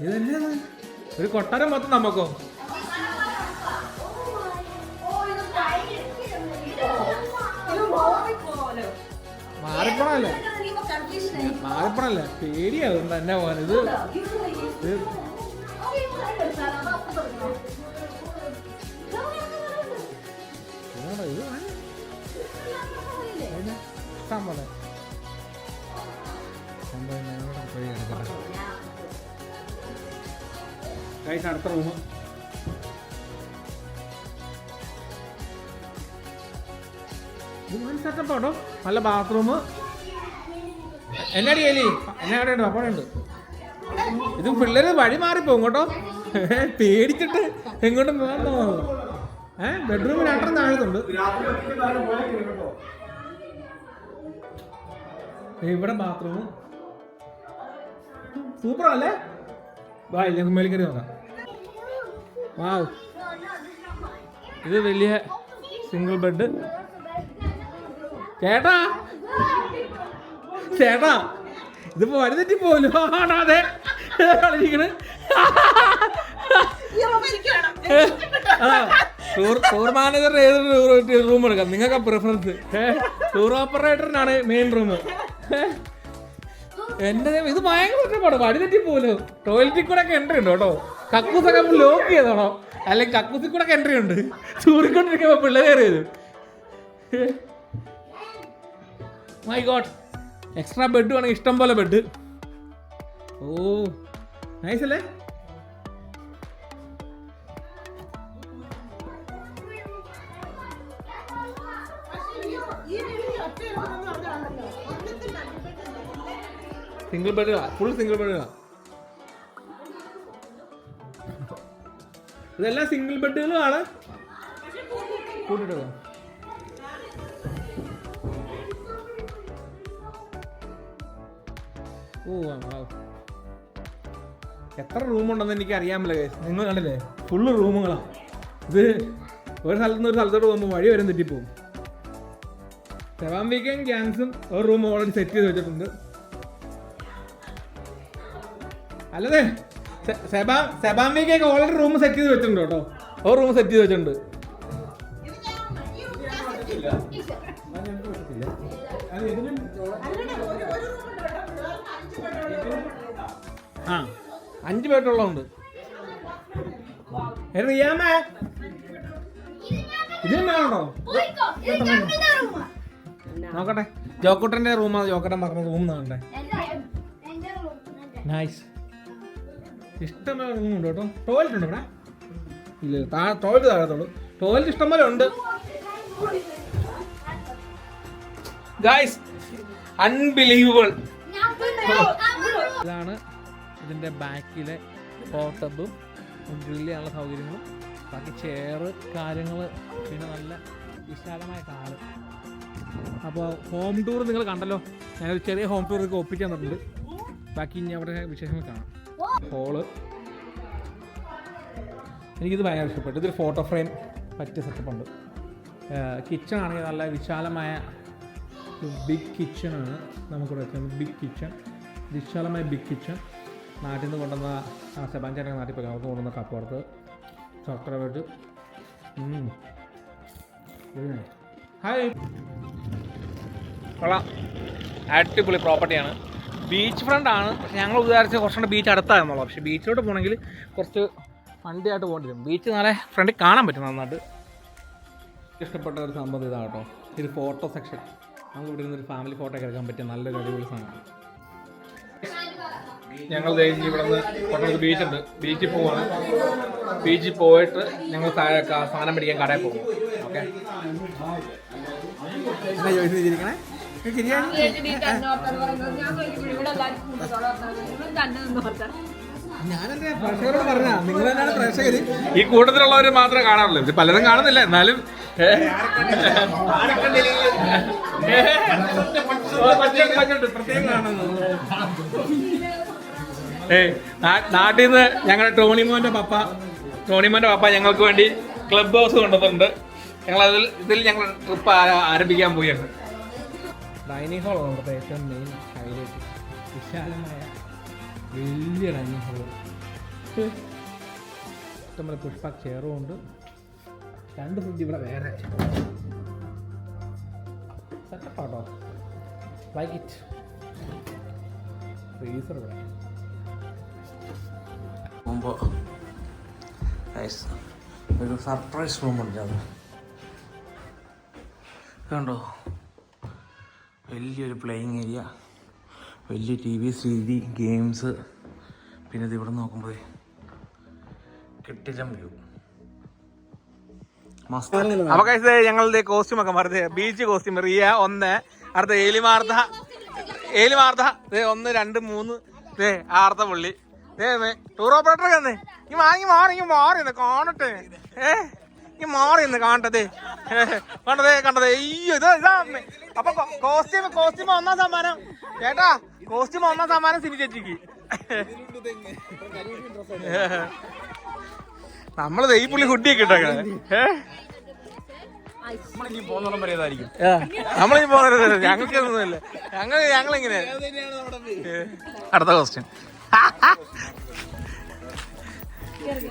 ഇതെന്താണ് ഒരു കൊട്ടാരം മൊത്തം നമുക്കോ? മാറിപ്പണല്ലേ പേടിയാകും തന്നെ പോകാൻ. ഇത് ഇഷ്ടം പോലെ ഗൈസ്. അടുത്ത റൂം ഇത് സെറ്റപ്പാട്ടോ. നല്ല ബാത്റൂം. എന്നാടി ഏലി എന്നെ അവിടെ ഉണ്ട്, അപ്പോൾ ഉണ്ട്. ഇത് പിള്ളേര് വഴി മാറിപ്പോകും കേട്ടോ. പേടിച്ചിട്ട് എങ്ങോട്ടും പോകാൻ തോന്നുന്നു. ബെഡ്റൂം രണ്ടെണ്ണം താഴത്തുണ്ട്. ഇവിടെ ബാത്റൂം സൂപ്പറല്ലേ? വാ, ഞങ്ങൾക്ക് മേളിൽ കയറി നോക്കാം. വാവ്, ഇത് വലിയ സിംഗിൾ ബെഡ്. ചേട്ടാ ചേട്ടാ ഇതിപ്പോ വഴി തെറ്റി പോലും ആണാതെ കളിക്കണ്. ടൂർ മാനേജർ ഏതൊരു റൂം എടുക്കാം? നിങ്ങൾക്ക് പ്രിഫറൻസ്. ടൂർ ഓപ്പറേറ്ററിനാണ് മെയിൻ റൂം. എന്റെ ഇത് ഭയങ്കര ഒറ്റപ്പാട്. വഴി തെറ്റി പോലും. ടോയ്ലറ്റിൽ കൂടെ ഒക്കെ എൻട്രി ഉണ്ട് കേട്ടോ. കക്കൂസൊക്കെ ലോക്ക് ചെയ്തോണോ? അല്ലെങ്കിൽ കക്കൂസിൽ കൂടെ ഒക്കെ എൻട്രി ഉണ്ട്. ചൂറിക്കൊണ്ടിരിക്കുമ്പോ പിള്ളേർ കയറിയത്. മൈ ഗോഡ്, എക്സ്ട്രാ ബെഡ് വേണമെങ്കിൽ ഇഷ്ടം പോലെ ബെഡ്. ഓ നൈസ് അല്ലേ? സിംഗിൾ ബെഡുകളാ, ഫുൾ സിംഗിൾ ബെഡുകളാ. ഇതെല്ലാം സിംഗിൾ ബെഡുകളാണ്. കൂട്ടിട്ടോ എത്ര റൂമുണ്ടെന്ന് എനിക്ക് അറിയാമല്ലോ. നിങ്ങൾ കണ്ടില്ലേ, ഫുള്ള് റൂമുകളാണ്. ഇത് ഒരു സ്ഥലത്ത് നിന്ന് ഒരു സ്ഥലത്തോട്ട് പോകുമ്പോൾ വഴി വരെ തെറ്റിപ്പോവും. സെവാൻ വീക്കെൻഡ് ഗ്യാങ്സും ഒരു റൂം ഓൾറെഡി സെറ്റ് ചെയ്ത് വെച്ചിട്ടുണ്ട്. അല്ലതെ സെബാൻ വീക്കൊക്കെ ഓൾറെഡി റൂം സെറ്റ് ചെയ്ത് വെച്ചിട്ടുണ്ട് കേട്ടോ. ഒരു റൂം സെറ്റ് ചെയ്ത് വെച്ചിട്ടുണ്ട്. ആ 5 ബെഡുള്ളതുണ്ട്. റിയാമേ ഇത് വേണോ? നോക്കട്ടെ, ജോക്കുട്ടന്റെ റൂമാണ്. ജോക്കുട്ടൻ പറഞ്ഞ റൂം നോക്കട്ടെ. നൈസ്. ഇഷ്ടംപോലെ റൂമുണ്ട് കേട്ടോ. ടോയ്ലറ്റ് ഉണ്ട് ഇവിടെ? ഇല്ല, ടോയ്ലറ്റ് താഴത്തുള്ളൂ. ടോയ്ലറ്റ് ഇഷ്ടംപോലെ ഉണ്ട് ഗൈസ്. അൺബിലീവബിൾ. ഇതാണ് ഇതിൻ്റെ ബാക്കിലെ ഹോട്ടബും ഗ്രില്ല് ചെയ്യാനുള്ള സൗകര്യങ്ങളും ബാക്കി ചെയറ് കാര്യങ്ങൾ, പിന്നെ നല്ല വിശാലമായ കാറ്. അപ്പോൾ ഹോം ടൂർ നിങ്ങൾ കണ്ടല്ലോ. ഞാനൊരു ചെറിയ ഹോം ടൂർ ഒക്കെ ഒപ്പിക്കാൻ തന്നിട്ടുണ്ട്. ബാക്കി ഇനി അവിടെ വിശേഷങ്ങൾ കാണാം. ഹോള് എനിക്കിത് ഭയങ്കര ഇഷ്ടപ്പെട്ടു. ഇതൊരു ഫോട്ടോ ഫ്രെയിം പറ്റിയ സെറ്റപ്പുണ്ട്. കിച്ചൺ ആണെങ്കിൽ നല്ല വിശാലമായ ബിഗ് കിച്ചണാണ് നമുക്കിവിടെ വെക്കുന്നത്. ബിഗ് കിച്ചൺ, വിശാലമായ ബിഗ് കിച്ചൺ. നാട്ടിൽ നിന്ന് കൊണ്ടുവന്ന സെബാൻ ചേട്ടൻ നാട്ടിൽ പോയി അവർക്ക് കൊണ്ടുവന്ന കപ്പുറത്ത് ചോക്കറ വെച്ച്. ഹായ്, കൊള്ളാം. അടിപൊളി പ്രോപ്പർട്ടിയാണ്. ബീച്ച് ഫ്രണ്ട് ആണ്. പക്ഷെ ഞങ്ങൾ വിചാരിച്ച കുറച്ചുകൂടെ ബീച്ച് അടുത്തായിരുന്നുള്ളൂ. പക്ഷേ ബീച്ചിലോട്ട് പോകണമെങ്കിൽ കുറച്ച് വണ്ടിയായിട്ട് പോകേണ്ടി വരും. ബീച്ച് നാളെ ഫ്രണ്ടിൽ കാണാൻ പറ്റും നന്നായിട്ട്. ഇഷ്ടപ്പെട്ട ഒരു സംഭവം ഇതാണ് കേട്ടോ. ഇത് ഫോട്ടോ സെക്ഷൻ. നമുക്ക് ഇവിടെ നിന്നൊരു ഫാമിലി ഫോട്ടോ ഒക്കെ എടുക്കാൻ പറ്റിയ നല്ലൊരു അടിപൊളി സാധനം. ഞങ്ങൾ ഇവിടെ നിന്ന് കൊട്ടത്ത് ബീച്ചുണ്ട്. ബീച്ചിൽ പോവാണ്. ബീച്ചിൽ പോയിട്ട് ഞങ്ങൾ താഴെ സാധനം മേടിക്കാൻ കടയിൽ പോകും. ഓക്കെ, എന്നാ ചോദിച്ചിരിക്കണേ? ഞാനെന്താ പ്രേക്ഷകരോട് പറഞ്ഞാ, നിങ്ങൾ തന്നെയാണ് പ്രേക്ഷകര്. ഈ കൂട്ടത്തിലുള്ളവർ മാത്രമേ കാണാറുള്ളൂ. ഇത് പലരും കാണുന്നില്ല. എന്നാലും പ്രത്യേകം കാണുന്നത്. നാട്ടിൽ നിന്ന് ഞങ്ങളുടെ ടോണിമോന്റെ പപ്പ ഞങ്ങൾക്ക് വേണ്ടി ക്ലബ് ഹൗസ് കൊണ്ടുവന്നിട്ടുണ്ട്. ഇതിൽ ഞങ്ങൾ ട്രിപ്പ് ആരംഭിക്കാൻ പോവുകയാണ്. ഡൈനിങ് ഹാൾ നമ്മുടെ ഏറ്റവും മെയിൻ ഹൈലൈറ്റ്. വിശാലമായ വലിയ ഡൈനിങ് ഹാള്. ഇഷ്ടംപോലെ പുഷ്പ ചെയറും ഉണ്ട്. 2 ഫ്രിഡ്ജ് ഇവിടെ വേറെ സെറ്റപ്പാട്ടോ. Like it. ഫ്രീസർ ഇവിടെ മുമ്പ് ഒരു സർപ്രൈസ് റൂമുണ്ട്. അത് കണ്ടോ, വലിയൊരു പ്ലേയിങ് ഏരിയ, വലിയ TV, CD, ഗെയിംസ്. പിന്നെ ഇത് ഇവിടെ നോക്കുമ്പോൾ കിട്ടില്ല വ്യൂ. അപ്പൊ ഞങ്ങളുടെ കോസ്റ്റ്യൂം ഒക്കെ മാറി. ബീച്ച് കോസ്റ്റ്യൂം റിയ 1, അടുത്ത ഏലിമാർത്ത 1, 2, 3 ആർത്ത പുള്ളി. ടൂർ ഓപ്പറേറ്റർ തന്നെ ഈ മാറി കാണട്ടെ. ഈ മാറി കാണട്ടെ. കണ്ടതേ അയ്യോ ഇതാ. അപ്പൊ കോസ്റ്റ്യൂം 1ാം സമ്മാനം ചേട്ടാ. കോസ്റ്റ്യൂം 1ാം സമ്മാനം സിനി ചേച്ചിക്ക്. നമ്മള് ഈ പുള്ളി ഹുഡിയൊക്കെ ഇട്ടേക്കണേ. നമ്മളിനി പോകുന്ന പറയുന്നതായിരിക്കും. നമ്മളിനി പോകുന്ന ഞങ്ങൾക്ക് ഒന്നുമില്ല. ഞങ്ങളിങ്ങനെ അടുത്ത കോസ്റ്റ്യൂം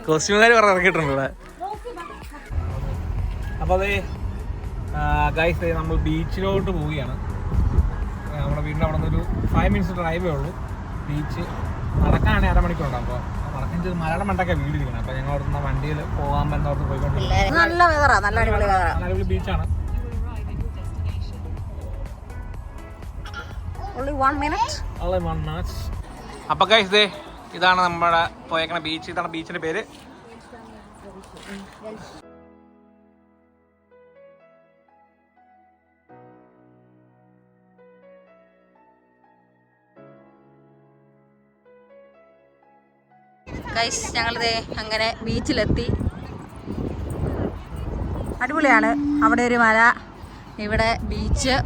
കോസ്റ്റ്യൂമുകാർ പറഞ്ഞ് ഇറക്കിയിട്ടുണ്ട് ഇവിടെ. അപ്പോൾ അതേ ഗൈസ്, നമ്മൾ ബീച്ചിലോട്ട് പോവുകയാണ്. നമ്മുടെ വീടിൻ്റെ അവിടെ നിന്നൊരു 5 മിനിറ്റ്സ് ഡ്രൈവേ ഉള്ളൂ. ബീച്ച് നടക്കാണെങ്കിൽ 1/2 മണിക്കൂറുണ്ടാവും. അപ്പോൾ നടക്കാൻ ചെയ്ത് മലയാളം മണ്ടൊക്കെ വീടിരിക്കണം. അപ്പോൾ ഞങ്ങൾ അവിടെ നിന്ന് വണ്ടിയിൽ പോകാൻ പറ്റുന്നവർക്ക് പോയിക്കൊണ്ടിരിക്കും. നല്ല അടിപൊളി ബീച്ചാണ്.
Only 1 minute.
അപ്പോൾ ഗൈസ്, ഇതാണ് നമ്മുടെ പോയേക്കണ ബീച്ച്. ഇതാണ് ബീച്ചിന്റെ പേര്.
ഗൈസ് ഞങ്ങളിതേ അങ്ങനെ ബീച്ചിലെത്തി. അടിപൊളിയാണ്. അവിടെ ഒരു മല, ഇവിടെ ബീച്ച്.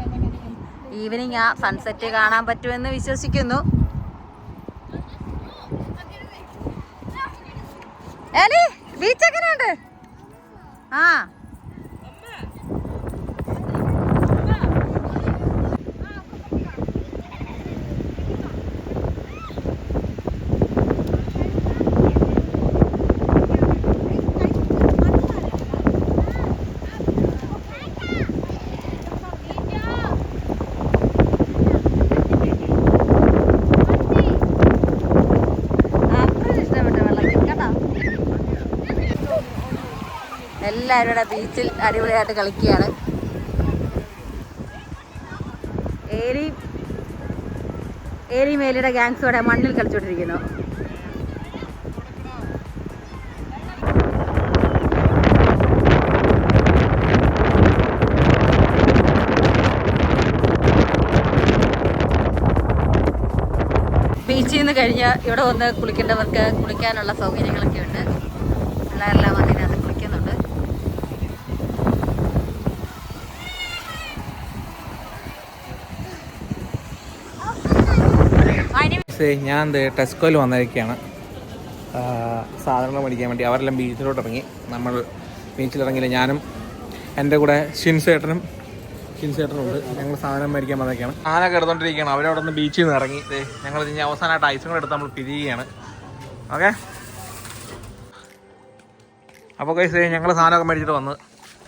ഈവനിങ് ആ സൺസെറ്റ് കാണാൻ പറ്റുമെന്ന് വിശ്വസിക്കുന്നു. ഏലി ബീച്ച് എങ്ങനെയുണ്ട്? ആ എല്ലാവരും ഇവിടെ ബീച്ചിൽ അടിപൊളിയായിട്ട് കളിക്കുകയാണ്. ഏരി മേലിയുടെ ഗാങ്സ് ഇവിടെ മണ്ണിൽ കളിച്ചോണ്ടിരിക്കുന്നു. ബീച്ചിൽ നിന്ന് കഴിഞ്ഞ് ഇവിടെ വന്ന് കുളിക്കേണ്ടവർക്ക് കുളിക്കാനുള്ള സൗകര്യങ്ങളൊക്കെ ഉണ്ട്. പിള്ളേരെല്ലാം അതിനകത്ത് കുളിക്കുന്നുണ്ട്.
ഞാൻ ടെസ്കോയിൽ വന്നിരിക്കുകയാണ് സാധനങ്ങൾ മേടിക്കാൻ വേണ്ടി. അവരെല്ലാം ബീച്ചിലോട്ട് ഇറങ്ങി. നമ്മൾ ബീച്ചിലിറങ്ങിയില്ല. ഞാനും എൻ്റെ കൂടെ ഷിൻസേട്ടനും ഉണ്ട്. ഞങ്ങൾ സാധനം മേടിക്കാൻ വന്നൊക്കെയാണ്. ആനൊക്കെ എടുത്തോണ്ടിരിക്കുകയാണ്. അവരവിടെ നിന്ന് ബീച്ചിൽ നിന്ന് ഇറങ്ങി. ഞങ്ങൾ ഇനി അവസാനമായിട്ട് ഐസും കൂടെ എടുത്ത് നമ്മൾ പിരിയുകയാണ്. ഓക്കെ, അപ്പോൾ കൈസ് ഞങ്ങൾ സാധനമൊക്കെ മേടിച്ചിട്ട് വന്ന്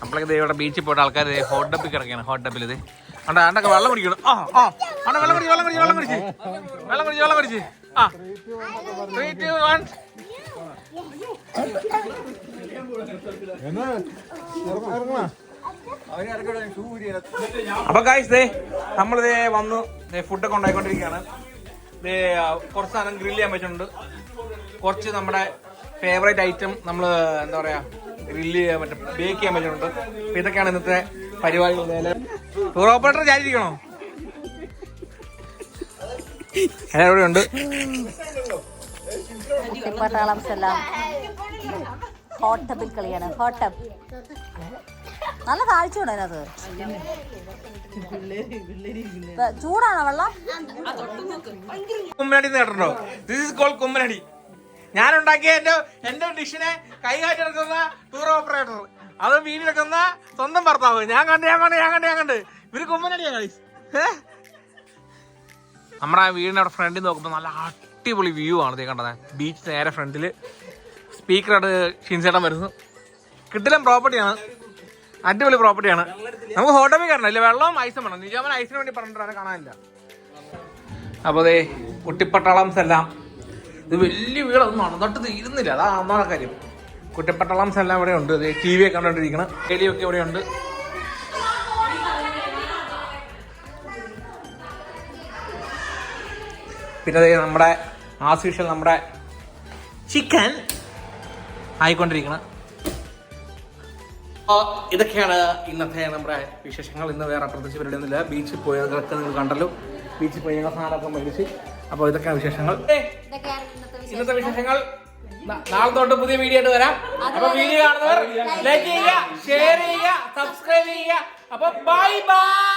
അപ്പോഴേക്ക് ഇവിടെ ബീച്ചിൽ പോയിട്ട് ആൾക്കാർ ഹോട്ട് ഡബിൽ കിടക്കുകയാണ്. ഹോട്ട് ഡബിൽ അണ്ടൊക്കെ വെള്ളം കുടിക്കണം. വെള്ളം കുടിച്ച് ആ 3, 2, 1. അപ്പൊ ഗൈസ് നമ്മളിതേ വന്നു ഫുഡൊക്കെ ഉണ്ടായിക്കൊണ്ടിരിക്കുകയാണ്. കുറച്ച് സാധനം ഗ്രില്ല് ചെയ്യാൻ പറ്റുന്നുണ്ട്. കുറച്ച് നമ്മുടെ ഫേവറേറ്റ് ഐറ്റം നമ്മൾ എന്താ പറയാ ഗ്രില്ല് ചെയ്യാൻ പറ്റും, ബേക്ക് ചെയ്യാൻ പറ്റുന്നുണ്ട്. അപ്പൊ ഇതൊക്കെയാണ് ഇന്നത്തെ പരിപാടികൾ. ടൂർ ഓപ്പറേറ്റർ ചാരിക്കണോ? ഇവിടെ ഉണ്ട്.
ഹോട്ട് ടബിൽ കളിയാണ്. ഹോട്ട് ടബ് നല്ല കാഴ്ചയുണ്ട് അതിനകത്ത്. ചൂടാണോ വെള്ളം?
കുമ്മനടി കേട്ടോ? ദിസ് ഈസ് കോൾഡ് കുമ്മനടി. ഞാൻ ഉണ്ടാക്കിയ എന്റെ ഡിഷിനെ കൈകാറ്റെടുക്കുന്ന ടൂർ ഓപ്പറേറ്റർ, അത് വീട്ടിലെടുക്കുന്ന സ്വന്തം ഭർത്താവ്. ഞാൻ കണ്ട് ഇവര് കുമ്മനടിയാ കളി. നമ്മുടെ വീടിന്റെ അവിടെ ഫ്രണ്ടിൽ നോക്കുമ്പോൾ നല്ല അടിപൊളി വ്യൂ ആണ്. ഇതേ കണ്ടത് ബീച്ച് നേരെ ഫ്രണ്ടില്. സ്പീക്കറായിട്ട് ഷിൻസേട്ടൻ വരുന്നു. കിട്ടില്ല പ്രോപ്പർട്ടിയാണ്, അടിപൊളി പ്രോപ്പർട്ടിയാണ്. നമുക്ക് ഹോട്ടലിൽ കയറണം. ഇല്ല വെള്ളവും ഐസും വേണം. നിജാമൻ ഐസിന് വേണ്ടി പറഞ്ഞിട്ട് കാണാനില്ല. അപ്പോൾ അതേ കുട്ടിപ്പട്ടാളംസ് എല്ലാം ഇത് വലിയ വീടൊന്നും നടന്നിട്ട് തീരുന്നില്ല. അതാ ഒന്നാമത്തെ കാര്യം. കുട്ടിപ്പട്ടാളംസ് എല്ലാം ഇവിടെ ഉണ്ട്. ടി വി ഒക്കെ കണ്ടോണ്ടിരിക്കണം. എലിയൊക്കെ ഇവിടെ ഉണ്ട്. പിന്നെ അതേ നമ്മുടെ ആസ് യൂഷ്വൽ നമ്മുടെ ചിക്കൻ ആയിക്കൊണ്ടിരിക്കണം. ഇതൊക്കെയാണ് ഇന്നത്തെ നമ്മുടെ വിശേഷങ്ങൾ. ഇന്ന് വേറെ പ്രത്യേകിച്ച് പരിപാടിയൊന്നുമില്ല. ബീച്ചിൽ പോയതൊക്കെ നിങ്ങൾ കണ്ടല്ലോ. ബീച്ചിൽ പോയി ഞങ്ങൾ സാധനമൊക്കെ മേടിച്ച്. അപ്പോൾ ഇതൊക്കെയാണ് വിശേഷങ്ങൾ. ഇന്നത്തെ വിശേഷങ്ങൾ. നാളെ തൊട്ട് പുതിയ വീഡിയോ ആയിട്ട് വരാം. അപ്പൊ വീഡിയോ കാണുന്നവർ ലൈക്ക് ചെയ്യുക, ഷെയർ ചെയ്യുക, സബ്സ്ക്രൈബ് ചെയ്യുക. അപ്പൊ ബൈ ബൈ.